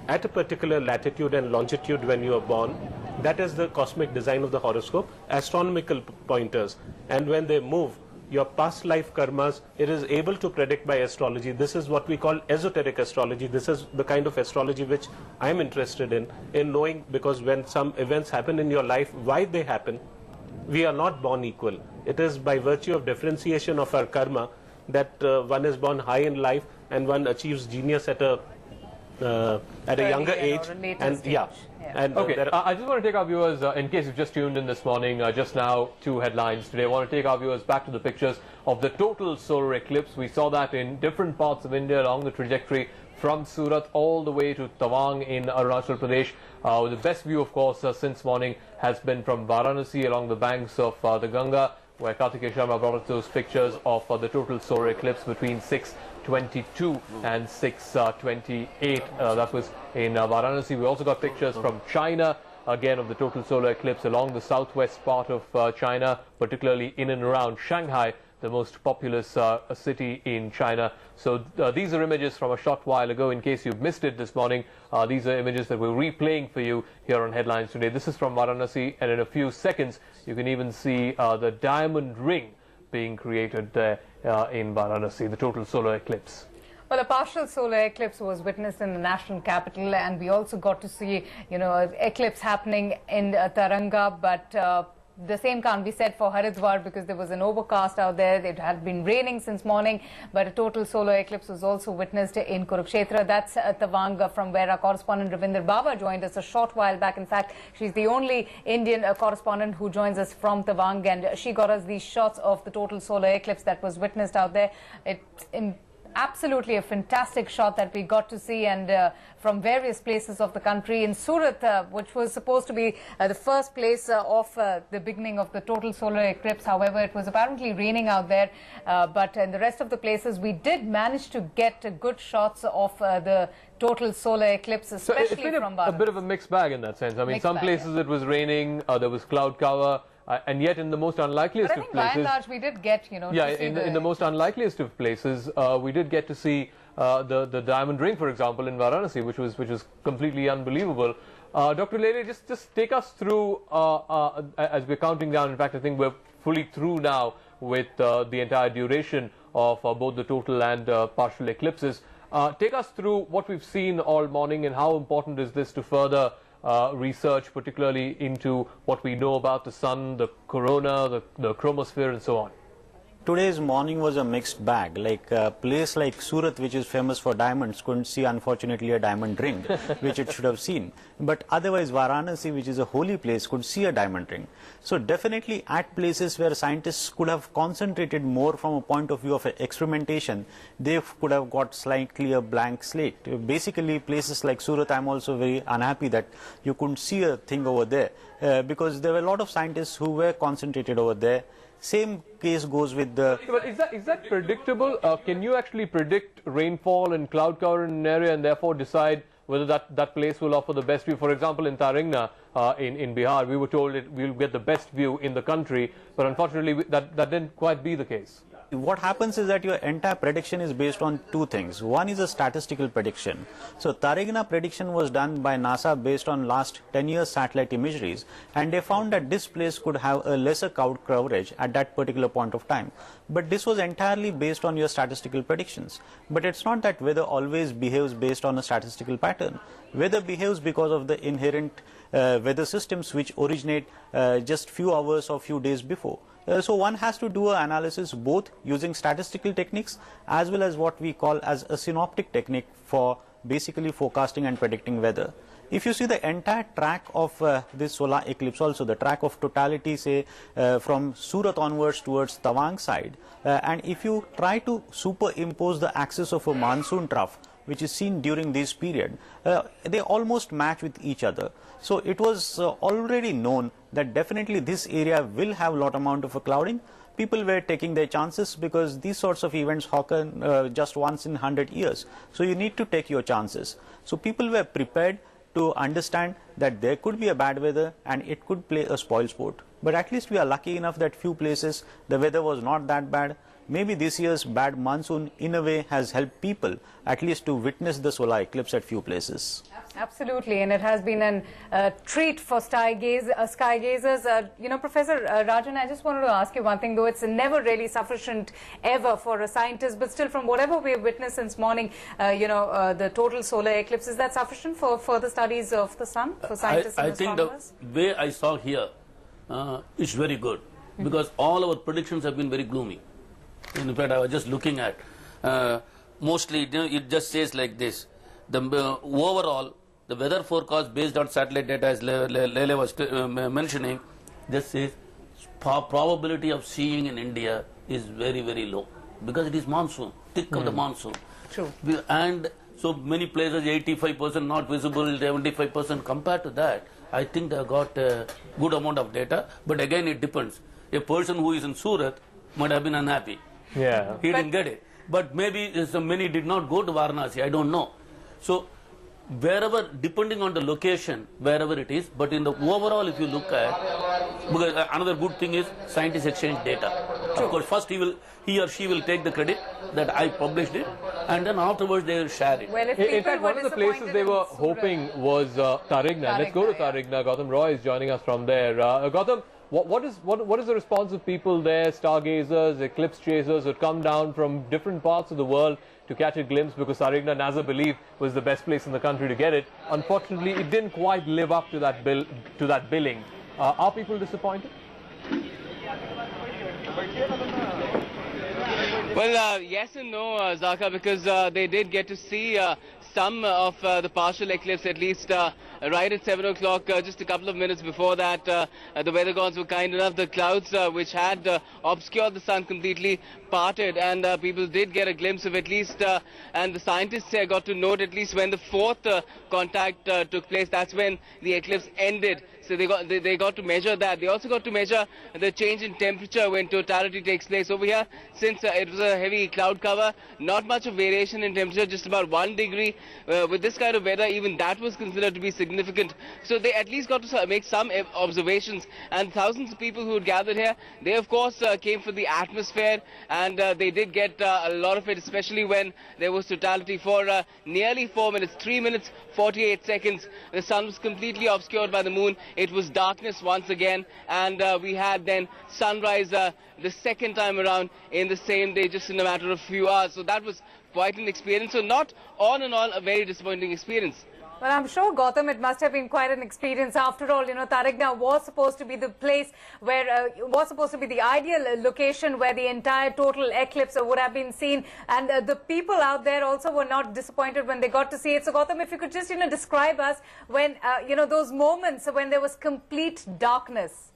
Speaker 4: at a particular latitude and longitude when you are born. That is the cosmic design of the horoscope, astronomical pointers. And when they move, your past life karmas, it is able to predict by astrology. This is what we call esoteric astrology. This is the kind of astrology which I am interested in knowing, because when some events happen in your life, why they happen, we are not born equal. It is by virtue of differentiation of our karma that one is born high in life and one achieves genius at a younger age. And
Speaker 1: okay, I just want to take our viewers, in case you've just tuned in this morning, just now 2 headlines today. I want to take our viewers back to the pictures of the total solar eclipse. We saw that in different parts of India along the trajectory from Surat all the way to Tawang in Arunachal Pradesh. The best view, of course, since morning has been from Varanasi along the banks of the Ganga, where Kartikeya Sharma brought us those pictures of the total solar eclipse between 6:22 and 6:28. That was in Varanasi. We also got pictures from China, again of the total solar eclipse along the southwest part of China, particularly in and around Shanghai, the most populous city in China. So these are images from a short while ago. In case you've missed it this morning, these are images that we're replaying for you here on Headlines Today. This is from Varanasi, and in a few seconds you can even see the diamond ring being created there in Varanasi, the total solar eclipse.
Speaker 3: Well, a partial solar eclipse was witnessed in the national capital, and we also got to see, an eclipse happening in Taranga, but the same can't be said for Haridwar, because there was an overcast out there. It had been raining since morning, but a total solar eclipse was also witnessed in Kurukshetra. That's Tawang, from where our correspondent Ravinder Baba joined us a short while back. In fact, she's the only Indian correspondent who joins us from Tawang, and she got us these shots of the total solar eclipse that was witnessed out there. Absolutely a fantastic shot that we got to see, and from various places of the country. In Surat, which was supposed to be the first place of the beginning of the total solar eclipse. However, it was apparently raining out there, but in the rest of the places we did manage to get good shots of the total solar eclipse, especially
Speaker 1: so it's been
Speaker 3: from
Speaker 1: a
Speaker 3: Varanasi.
Speaker 1: bit of a mixed bag in that sense. I mean,
Speaker 3: Mixed
Speaker 1: some
Speaker 3: bag,
Speaker 1: places
Speaker 3: yeah.
Speaker 1: it was raining, there was cloud cover, and yet in the most unlikeliest
Speaker 3: But I
Speaker 1: of
Speaker 3: think by and
Speaker 1: places,
Speaker 3: large we did get,
Speaker 1: yeah,
Speaker 3: to see
Speaker 1: in the most unlikeliest of places, we did get to see the diamond ring, for example, in Varanasi, which was completely unbelievable. Dr. Lele, just take us through as we're counting down. In fact, I think we're fully through now with the entire duration of both the total and partial eclipses. Take us through what we've seen all morning and how important is this to further research, particularly into what we know about the sun, the corona, the chromosphere, and so on.
Speaker 2: Today's morning was a mixed bag. Like a place like Surat, which is famous for diamonds, couldn't see, unfortunately, a diamond ring, which it should have seen. But otherwise, Varanasi, which is a holy place, could see a diamond ring. So definitely at places where scientists could have concentrated more from a point of view of experimentation, they could have got slightly a blank slate. Basically, places like Surat, I'm also very unhappy that you couldn't see a thing over there, because there were a lot of scientists who were concentrated over there. Same case goes with the...
Speaker 1: But is that predictable? Can you actually predict rainfall and cloud cover in an area and therefore decide whether that place will offer the best view? For example, in Tarigna, in Bihar, we were told we'll get the best view in the country, but unfortunately that didn't quite be the case.
Speaker 2: What happens is that your entire prediction is based on two things. One is a statistical prediction. So Tarigna prediction was done by NASA based on last 10 years satellite imageries, and they found that this place could have a lesser cloud coverage at that particular point of time. But this was entirely based on your statistical predictions. But it's not that weather always behaves based on a statistical pattern. Weather behaves because of the inherent weather systems which originate just few hours or few days before. So one has to do an analysis both using statistical techniques as well as what we call as a synoptic technique for basically forecasting and predicting weather. If you see the entire track of this solar eclipse, also the track of totality, say from Surat onwards towards Tawang side, and if you try to superimpose the axis of a monsoon trough which is seen during this period, they almost match with each other. So it was already known that definitely this area will have a lot amount of a clouding. People were taking their chances because these sorts of events occur just once in 100 years. So you need to take your chances. So people were prepared to understand that there could be a bad weather and it could play a spoil sport. But at least we are lucky enough that few places the weather was not that bad. Maybe this year's bad monsoon in a way has helped people at least to witness the solar eclipse at few places.
Speaker 3: Absolutely, and it has been a treat for sky gazers. Professor Rajan, I just wanted to ask you one thing, though it's never really sufficient ever for a scientist, but still from whatever we have witnessed since morning, the total solar eclipse, is that sufficient for further studies of the sun for scientists and astronomers?
Speaker 11: I think the way I saw here is very good, because all our predictions have been very gloomy. In fact, I was just looking at, mostly it just says like this, overall, the weather forecast based on satellite data, as Lele was mentioning, just says probability of seeing in India is very, very low, because it is monsoon, thick of the monsoon.
Speaker 3: True.
Speaker 11: And so many places, 85% not visible, 75%. Compared to that, I think they have got a good amount of data, but again it depends. A person who is in Surat might have been unhappy.
Speaker 1: Yeah.
Speaker 11: He didn't get it. But maybe many did not go to Varanasi, I don't know. So wherever, depending on the location, wherever it is, but in the overall, if you look at, because another good thing is scientists exchange data. Of course, first he or she will take the credit that I published it, and then afterwards they will share it.
Speaker 3: Well, if
Speaker 1: in fact, one of the places they were hoping was Tarigna. Let's go to Tarigna. Gautam Roy is joining us from there. Gautam, what is the response of people there, stargazers, eclipse chasers, who come down from different parts of the world to catch a glimpse, because Tarigna, NASA believed, was the best place in the country to get it. Unfortunately, it didn't quite live up to that billing. Are people disappointed?
Speaker 13: Well, yes and no, Zaka, because they did get to see
Speaker 6: some of the partial eclipse, at least right at 7 o'clock, just a couple of minutes before that. The weather gods were kind enough. The clouds which had obscured the sun completely parted, and people did get a glimpse of at least, and the scientists here got to note at least when the fourth contact took place, that's when the eclipse ended. So they got to measure that. They also got to measure the change in temperature when totality takes place. Over here, since it was a heavy cloud cover, not much of variation in temperature, just about 1 degree. With this kind of weather, even that was considered to be significant. So they at least got to make some observations. And thousands of people who had gathered here, they of course came for the atmosphere, and they did get a lot of it, especially when there was totality for nearly 4 minutes, 3 minutes 48 seconds. The sun was completely obscured by the moon. It was darkness once again, and we had then sunrise the second time around in the same day, just in a matter of few hours. So that was quite an experience. So not all in all a very disappointing experience.
Speaker 3: Well, I'm sure, Gautam, it must have been quite an experience. After all, you know, Tarigna was supposed to be the place where, was supposed to be the ideal location where the entire total eclipse would have been seen. And the people out there also were not disappointed when they got to see it. So, Gautam, if you could just, you know, describe us when, you know, those moments when there was complete darkness.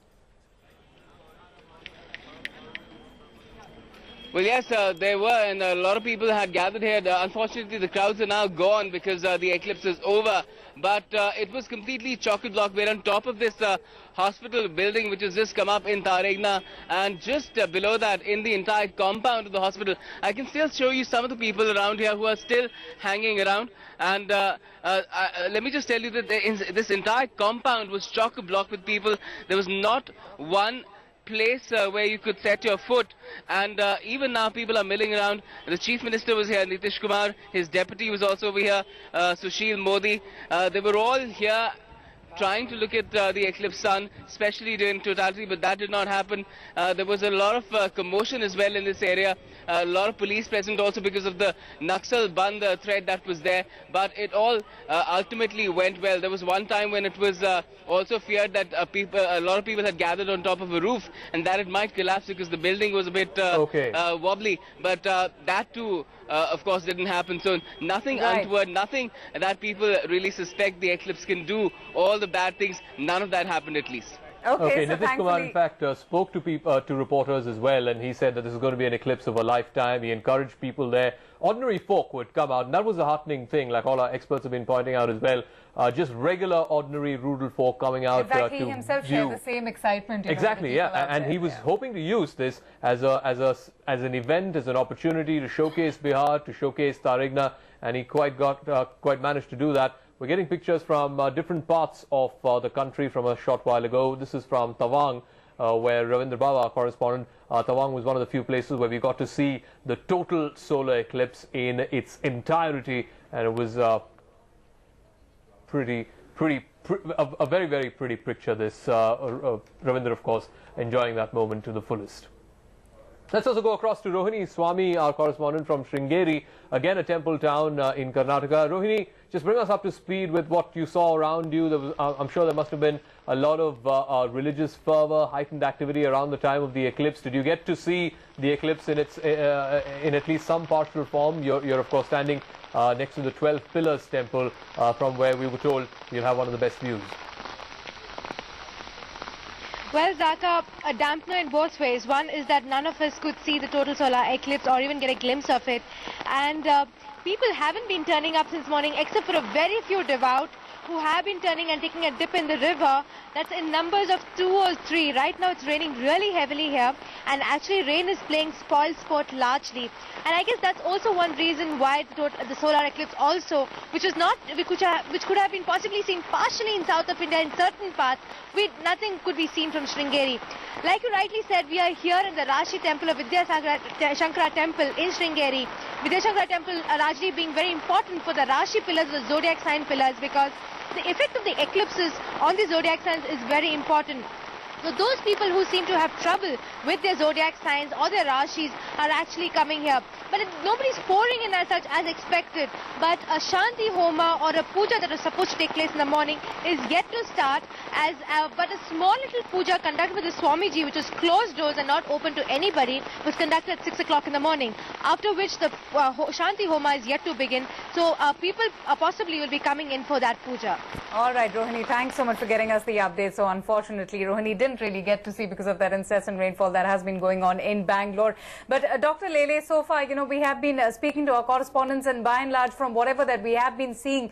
Speaker 6: Well, yes, there were, and a lot of people had gathered here. Unfortunately, the crowds are now gone because the eclipse is over. But it was completely chock-a-block. We're on top of this hospital building, which has just come up in Tarigna, and just below that, in the entire compound of the hospital, I can still show you some of the people around here who are still hanging around. And let me just tell you that this entire compound was chock-a-block with people. There was not one place where you could set your foot, and even now people are milling around. The Chief Minister was here, Nitish Kumar, his deputy was also over here, Sushil Modi. They were all here trying to look at the eclipse sun, especially during totality, but that did not happen. There was a lot of commotion as well in this area. A lot of police present also because of the Naxal Band threat that was there, but it all ultimately went well. There was one time when it was also feared that a lot of people had gathered on top of a roof and that it might collapse because the building was a bit wobbly, but that too of course didn't happen. So nothing untoward, nothing that people really suspect the eclipse can do, all the bad things, none of that happened at least.
Speaker 1: Okay, so Nitish Kumar in fact spoke to reporters as well, and he said that this is going to be an eclipse of a lifetime. He encouraged people there, ordinary folk would come out, and that was a heartening thing, like all our experts have been pointing out as well. Just regular, ordinary, rural folk coming out
Speaker 3: to he himself shared the same excitement.
Speaker 1: Exactly, yeah, and he was hoping to use this as an event, as an opportunity to showcase Bihar, to showcase Tarigna, and he quite managed to do that. We're getting pictures from different parts of the country from a short while ago. This is from Tawang, where Ravindra Baba, our correspondent, Tawang was one of the few places where we got to see the total solar eclipse in its entirety, and it was a very, very pretty picture. This Ravindra, of course, enjoying that moment to the fullest. Let's also go across to Rohini Swami, our correspondent from Sringeri, again a temple town in Karnataka. Rohini, just bring us up to speed with what you saw around you. There was, I'm sure there must have been a lot of religious fervor, heightened activity around the time of the eclipse. Did you get to see the eclipse in its in at least some partial form? You're of course standing next to the 12 Pillars temple, from where we were told you'll have one of the best views.
Speaker 13: Well, Zaka, a dampener in both ways. One is that none of us could see the total solar eclipse or even get a glimpse of it. And people haven't been turning up since morning, except for a very few devout who have been turning and taking a dip in the river. That's in numbers of 2 or 3. Right now it's raining really heavily here, and actually rain is playing spoil sport largely. And I guess that's also one reason why the solar eclipse also, which could have been possibly seen partially in south of India in certain parts, nothing could be seen from Sringeri. Like you rightly said, we are here in the Rashi temple of Shankara temple in Sringeri. Shankara temple largely being very important for the Rashi pillars, the zodiac sign pillars, because the effect of the eclipses on the zodiac signs is very important. So those people who seem to have trouble with their zodiac signs or their Rashis are actually coming here. but nobody's pouring in as such as expected. But a Shanti Homa or a puja that was supposed to take place in the morning is yet to start, as but a small little puja conducted with the Swamiji, which was closed doors and not open to anybody, was conducted at 6 o'clock in the morning, after which the Shanti Homa is yet to begin. So people possibly will be coming in for that puja.
Speaker 3: All right, Rohini, thanks so much for getting us the update. So unfortunately, Rohini didn't really get to see because of that incessant rainfall that has been going on in Bangalore. But Dr. Lele, so far, we have been speaking to our correspondents, and by and large, from whatever that we have been seeing,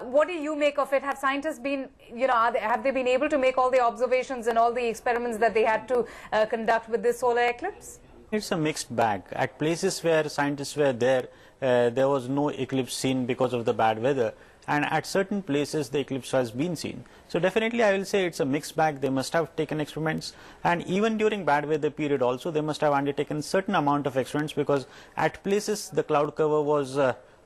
Speaker 3: what do you make of it? Have scientists been, have they been able to make all the observations and all the experiments that they had to conduct with this solar eclipse?
Speaker 2: It's a mixed bag. At places where scientists were there, there was no eclipse seen because of the bad weather. And at certain places, the eclipse has been seen. So definitely, I will say it's a mixed bag. They must have taken experiments. And even during bad weather period also, they must have undertaken certain amount of experiments, because at places, the cloud cover was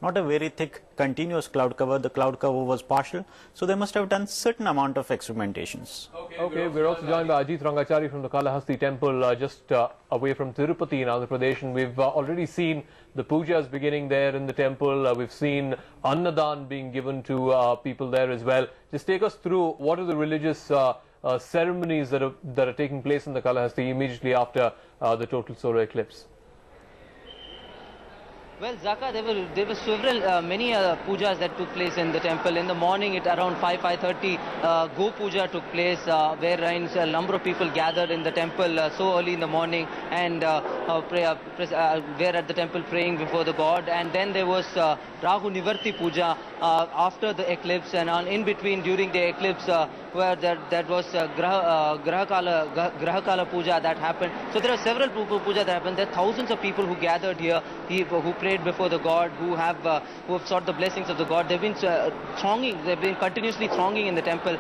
Speaker 2: not a very thick continuous cloud cover. The cloud cover was partial. So they must have done certain amount of experimentations.
Speaker 1: Okay, we're also joined by Ajit Rangachari from the Kalahasti temple, just away from Tirupati in Andhra Pradesh. And we've already seen the pujas beginning there in the temple. We've seen Annadan being given to people there as well. Just take us through what are the religious ceremonies that are taking place in the Kalahasti immediately after the total solar eclipse.
Speaker 14: Well, Zaka, there were several, many pujas that took place in the temple. In the morning, at around 5:30, Go Puja took place, wherein a number of people gathered in the temple so early in the morning and were at the temple praying before the god. And then there was Rahu Nivarti Puja after the eclipse, and in between during the eclipse, where that was Grahakala Puja that happened. So there are several puja that happened. There are thousands of people who gathered here, who prayed before the god, who have sought the blessings of the god. They've been thronging, they've been continuously thronging in the temple.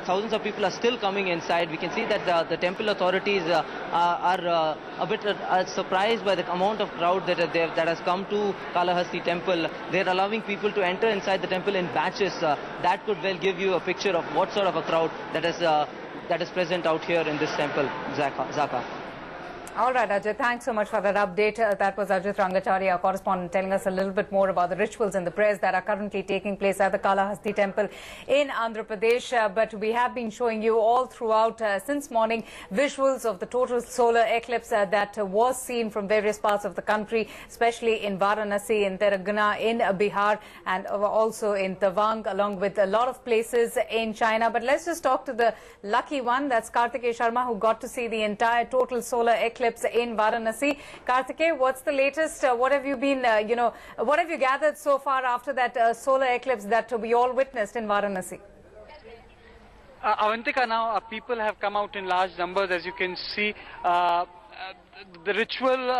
Speaker 14: Thousands of people are still coming inside. We can see that the temple authorities are a bit surprised by the amount of crowd that has come to Kalahasti temple. They're allowing people to enter inside the temple in batches. That could well give you a picture of what sort of a crowd that is present out here in this temple, Zaka.
Speaker 3: All right, Ajit, thanks so much for that update. That was Ajit Rangachari, our correspondent, telling us a little bit more about the rituals and the prayers that are currently taking place at the Kalahasti temple in Andhra Pradesh. But we have been showing you all throughout since morning visuals of the total solar eclipse that was seen from various parts of the country, especially in Varanasi, in Telangana, in Bihar, and also in Tawang, along with a lot of places in China. But let's just talk to the lucky one. That's Kartikeya Sharma, who got to see the entire total solar eclipse in Varanasi. Kartikeya, what's the latest? What have you been, what have you gathered so far after that solar eclipse that we all witnessed in Varanasi?
Speaker 15: Avantika, now people have come out in large numbers, as you can see. The ritual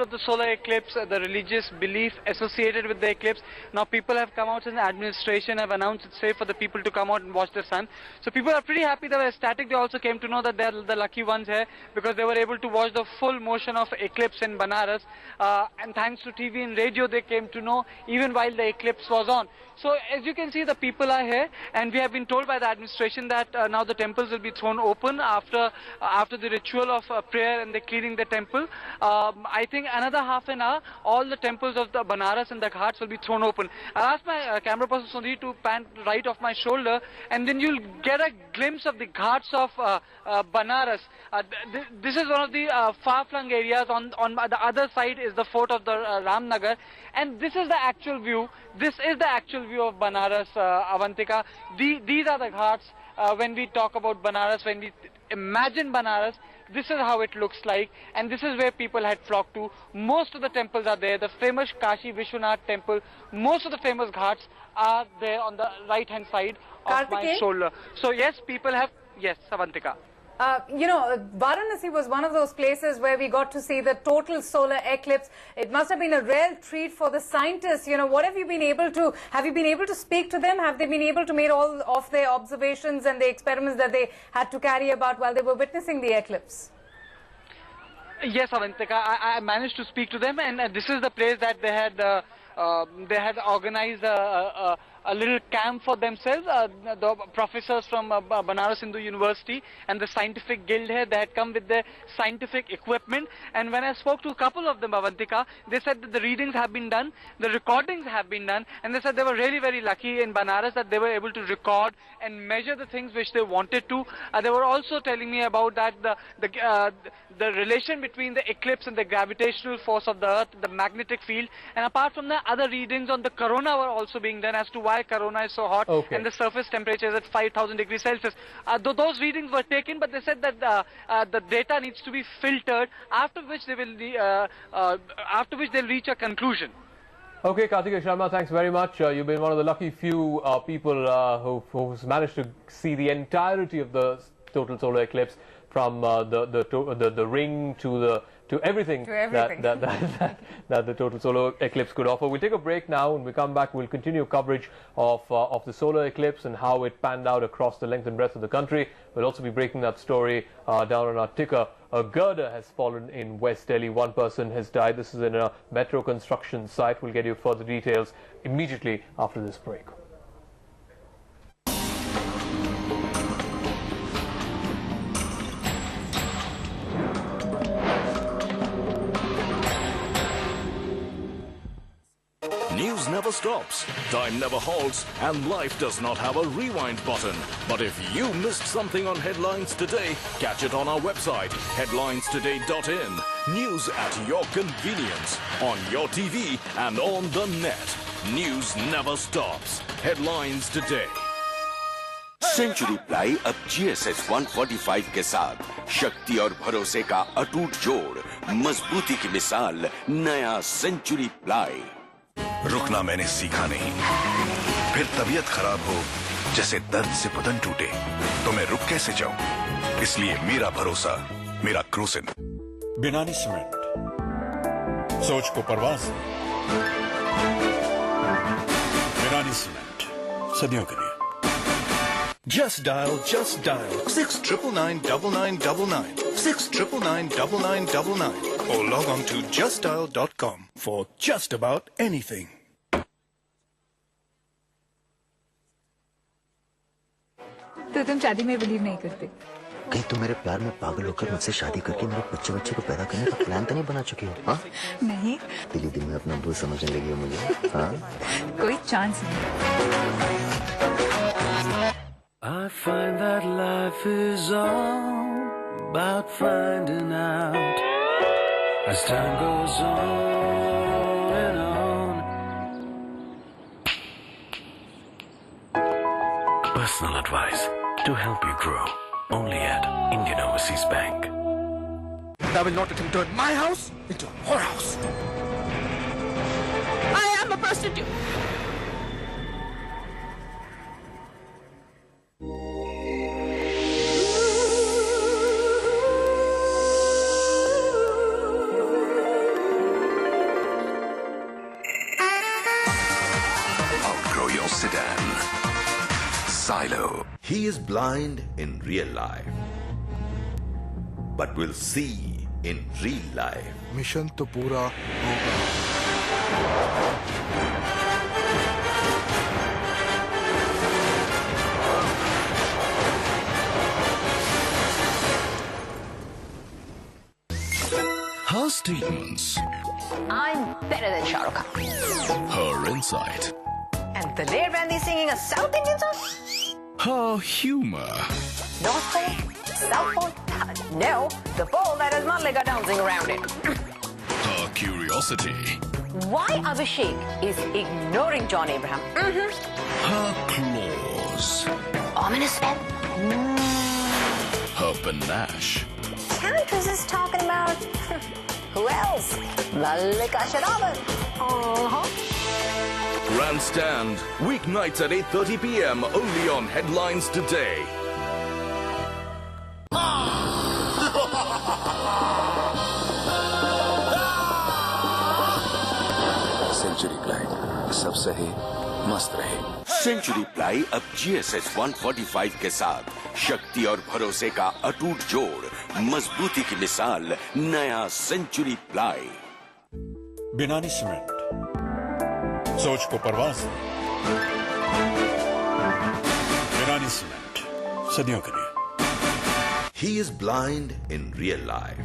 Speaker 15: of the solar eclipse, the religious belief associated with the eclipse. Now people have come out, and the administration have announced it's safe for the people to come out and watch the sun. So people are pretty happy. They were ecstatic. They also came to know that they're the lucky ones here, because they were able to watch the full motion of eclipse in Banaras. And thanks to TV and radio, they came to know even while the eclipse was on. So as you can see, the people are here, and we have been told by the administration that now the temples will be thrown open after the ritual of prayer and the cleaning the temple. I think another half an hour, all the temples of the Banaras and the Ghats will be thrown open. I'll ask my camera person Sundhi to pan right off my shoulder, and then you'll get a glimpse of the Ghats of Banaras. This is one of the far-flung areas. On the other side is the fort of the Ramnagar, and this is the actual view. This is the actual view of Banaras, Avantika. These are the Ghats. When we talk about Banaras, when we imagine Banaras, this is how it looks like, and this is where people had flocked to. Most of the temples are there. The famous Kashi Vishwanath temple, most of the famous Ghats are there on the right-hand side of my shoulder. So yes, people have, yes, Avantika.
Speaker 3: Varanasi was one of those places where we got to see the total solar eclipse. It must have been a real treat for the scientists. What have you been able to speak to them? Have they been able to make all of their observations and the experiments that they had to carry about while they were witnessing the eclipse?
Speaker 15: Yes, Avantika, I managed to speak to them, and this is the place that they had organized a a little camp for themselves. The professors from Banaras Hindu University and the scientific guild here, they had come with their scientific equipment. And when I spoke to a couple of them, Avantika, they said that the readings have been done, the recordings have been done, and they said they were really very lucky in Banaras that they were able to record and measure the things which they wanted to. They were also telling me about that the relation between the eclipse and the gravitational force of the earth, the magnetic field, and apart from that, other readings on the corona were also being done as to why corona is so hot and the surface temperature is at 5,000 degrees Celsius. Those readings were taken, but they said that the data needs to be filtered, after which they will they'll reach a conclusion.
Speaker 1: Okay, Karthikeya Sharma, thanks very much. You've been one of the lucky few people who's managed to see the entirety of the total solar eclipse, from the ring to everything, that the total solar eclipse could offer. We'll take a break now. When we come back, we'll continue coverage of the solar eclipse and how it panned out across the length and breadth of the country. We'll also be breaking that story down on our ticker. A girder has fallen in West Delhi. One person has died. This is in a metro construction site. We'll get you further details immediately after this break.
Speaker 16: News never stops, time never halts, and life does not have a rewind button. But if you missed something on Headlines Today, catch it on our website, headlinestoday.in. News at your convenience, on your TV and on the net. News never stops. Headlines Today.
Speaker 17: Century Ply अब GSS 145 के साथ शक्ति और भरोसे का अटूट जोड़, मजबूती की मिसाल, नया सेंचुरी प्लाई।
Speaker 18: रुकना मैंने सीखा नहीं, फिर तबीयत खराब हो, जैसे दर्द से बदन टूटे, तो मैं रुक कैसे जाऊं? इसलिए मेरा भरोसा, मेरा क्रूसिन।
Speaker 19: बिनानी सीमेंट, सोच को परवाह से। बिनानी सीमेंट, सदियों के लिए।
Speaker 18: Just dial 6999999, 6999999, or log on to justdial.com for just about anything.
Speaker 3: तो तुम शादी में बिलीव नहीं करते?
Speaker 20: कहीं तुम मेरे प्यार में पागल होकर मुझसे शादी करके मेरे बच्चे को पैदा करने का प्लान तो नहीं बना चुकी हो? हाँ?
Speaker 3: नहीं।
Speaker 20: दिली दिल में अपना बू समझने लगी हो मुझे? हाँ?
Speaker 3: कोई चांस नहीं।
Speaker 21: I find that life is all about finding out as time goes on and on. Personal advice to help you grow, only at Indian Overseas Bank.
Speaker 22: I will not let him turn my house into a whorehouse. I am a prostitute.
Speaker 23: He is blind in real life, but will see in real life.
Speaker 24: Mission तो पूरा होगा।
Speaker 16: Her statements.
Speaker 25: I'm better than Shah Rukh Khan.
Speaker 16: Her insight.
Speaker 25: And the Daler Bandi singing a South Indian song?
Speaker 16: Her humor.
Speaker 25: North Pole? South Pole? No, the pole that has Mallika dancing around it.
Speaker 16: Her curiosity.
Speaker 25: Why Abhishek is ignoring John Abraham?
Speaker 16: Her claws.
Speaker 25: Ominous spell.
Speaker 16: Her panache.
Speaker 25: Can't resist talking about who else? Mallika Sherawat.
Speaker 16: Grandstand, weeknights at 8:30 p.m. only on Headlines Today.
Speaker 17: Century Ply, सब सही, मस्त रहे। Century Ply अब GSS 145 के साथ शक्ति और भरोसे का अटूट जोड़, मजबूती की मिसाल, नया सेंचुरी प्लाई।
Speaker 19: बिनानी सीमेंट, सोच को परवाह से। पाकिस्तानी सीमेंट सदियों के लिए।
Speaker 23: He is blind in real life,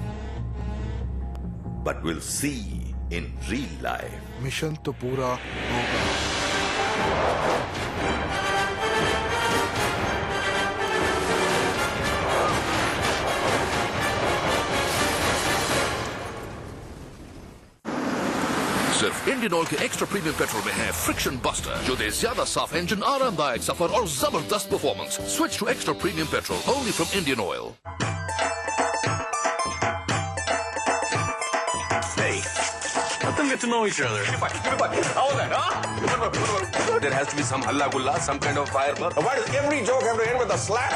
Speaker 23: but will see in real life.
Speaker 24: Mission तो पूरा होगा।
Speaker 16: सिर्फ इंडियन ऑयल के एक्स्ट्रा प्रीमियम पेट्रोल में है फ्रिक्शन बस्टर, जो दे ज्यादा साफ इंजन, आरामदायक सफर और जबरदस्त performance. Switch to extra premium petrol only from Indian Oil.
Speaker 19: Hey, let them get to know each other.
Speaker 5: How was that, huh? There has to be some halla gulla, some kind of fireball. Why does every joke have to end with a slap?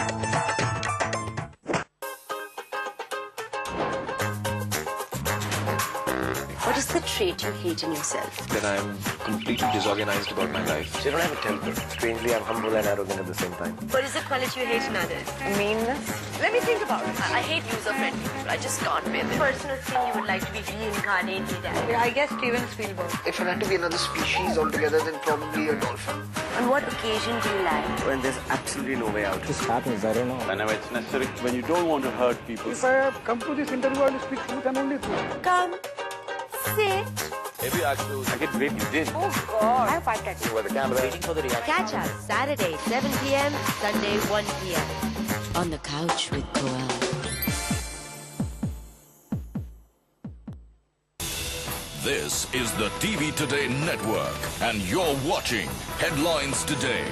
Speaker 7: What is the trait you hate in yourself?
Speaker 5: That I'm completely disorganized about my life. So you don't have a temper. Strangely, I'm humble and arrogant at the same time.
Speaker 7: What is the quality you hate in others?
Speaker 25: Meanness?
Speaker 7: Let me think about it. I hate user-friendly people. I just can't bear them. Personal thing you would like to be reincarnated as?
Speaker 25: I guess Steven Spielberg.
Speaker 5: If I had to be another species altogether, then probably a dolphin.
Speaker 7: On what occasion do you lie?
Speaker 5: When there's absolutely no way out. It just happens, I don't know.
Speaker 8: Whenever it's necessary, when you don't want to hurt people.
Speaker 5: If I have come to this interview, I will speak truth and only truth.
Speaker 7: Come. Sit.
Speaker 5: Maybe actually, I get great. You did.
Speaker 7: Oh God. I have 5 tattoos.
Speaker 5: Where the camera. Waiting for the reaction.
Speaker 7: Catch us Saturday 7 p.m. Sunday 1 p.m. on the couch with Coel.
Speaker 16: This is the TV Today Network, and you're watching Headlines Today.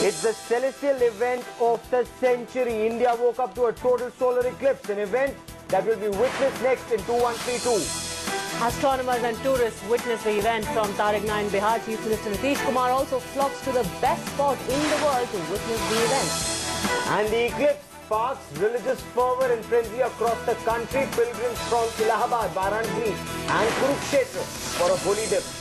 Speaker 9: It's the celestial event of the century. India woke up to a total solar eclipse, an event that will be witnessed next in 2132.
Speaker 10: Astronomers and tourists witness the event from Tarik 9 Bihar. Chief Minister Nitish Kumar also flocks to the best spot in the world to witness the event.
Speaker 9: And the eclipse sparks religious fervor and frenzy across the country. Pilgrims from Allahabad, Varanasi and Kurukshetra for a holy dip.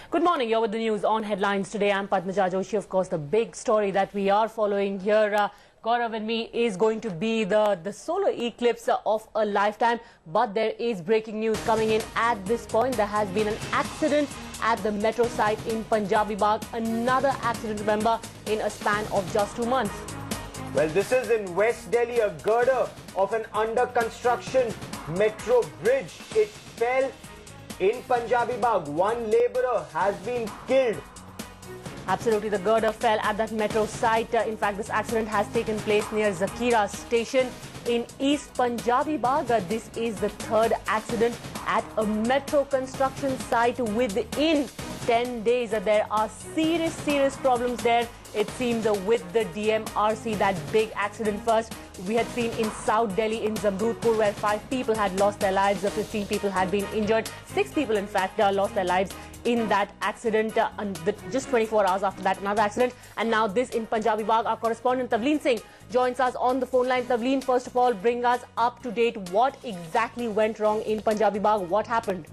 Speaker 10: Good morning. You're with the news on Headlines Today. I'm Padmaja Joshi. Of course, the big story that we are following here, Gaurav and me, is going to be the solar eclipse of a lifetime. But there is breaking news coming in at this point. There has been an accident at the metro site in Punjabi Bagh. Another accident, remember, in a span of just 2 months.
Speaker 9: Well, this is in West Delhi, a girder of an under-construction metro bridge. It fell in Punjabi Bagh. One labourer has been killed.
Speaker 10: Absolutely, the girder fell at that metro site. In fact, this accident has taken place near Zakira station in East Punjabi Bagh. This is the third accident at a metro construction site within 10 days. There are serious problems there. It seems with the DMRC, that big accident first we had seen in South Delhi in Zamrudpur, where 5 people had lost their lives, 15 people had been injured, 6 people in fact lost their lives in that accident. Just 24 hours after that, another accident. And now this in Punjabi Bagh. Our correspondent Tavleen Singh joins us on the phone line. Tavleen, first of all, bring us up to date. What exactly went wrong in Punjabi Bagh? What happened?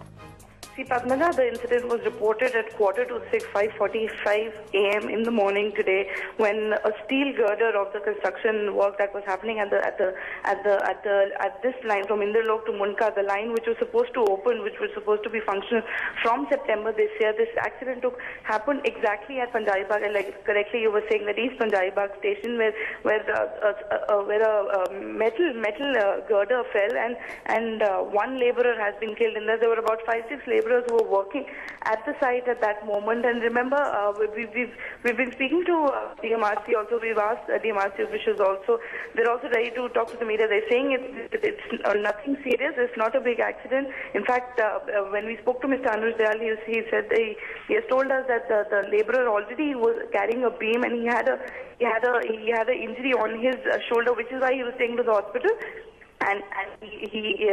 Speaker 26: See, Padmaja, the incident was reported at 5:45 a.m. in the morning today, when a steel girder of the construction work that was happening at this line from Indralok to Munka, the line which was supposed to open, which was supposed to be functional from September this year. This accident happened exactly at Punjabi Bagh, and like correctly you were saying, that East Punjabi Bagh station, where a metal girder fell, and one labourer has been killed. And there were about 5-6 labourers who were working at the site at that moment. And remember, we've been speaking to DMRC also. We've asked DMRC officials also. They're also ready to talk to the media. They're saying it's nothing serious. It's not a big accident. In fact, when we spoke to Mr. Anuj Dayal, he said he has told us that the labourer already was carrying a beam, and he had an injury on his shoulder, which is why he was taken to the hospital. and he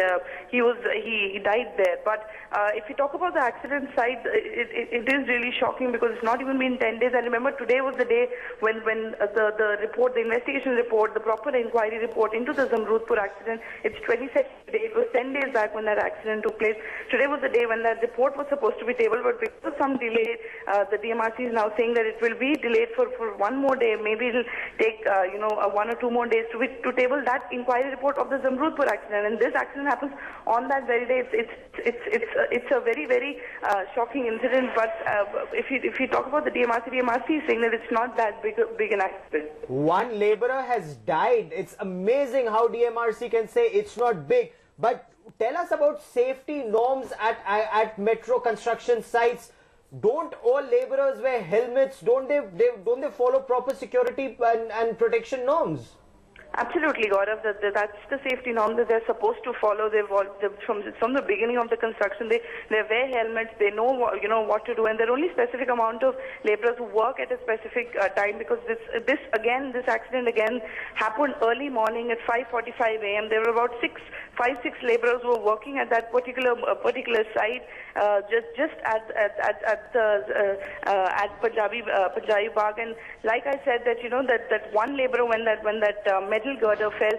Speaker 26: died there. But if you talk about the accident side, it is really shocking because it's not even been 10 days. And remember, today was the day when the report, the investigation report, the proper inquiry report into the Zamrudpur accident, it's 22nd day. It was 10 days back when that accident took place. Today was the day when that report was supposed to be tabled, but because of some delay, the DMRC is now saying that it will be delayed for one more day. Maybe it'll take 1 or 2 more days to table that inquiry report of the Zamrudpur accident. And this accident happens on that very day. It's a very, very shocking incident. But if you talk about the DMRC is saying that it's not that big an accident.
Speaker 9: One laborer has died. It's amazing how DMRC can say it's not big. But tell us about safety norms at metro construction sites. Don't all laborers wear helmets? Don't they follow proper security and protection norms?
Speaker 26: Absolutely, Gaurav. That's the safety norm that they're supposed to follow. From the beginning of the construction, they wear helmets. They know what to do, and there are only specific amount of laborers who work at a specific time, because this accident again happened early morning at 5:45 a.m. There were about 5-6 laborers who were working at that particular site, just at Punjabi Bagh. And like I said, that that one laborer, when that metal girder fell,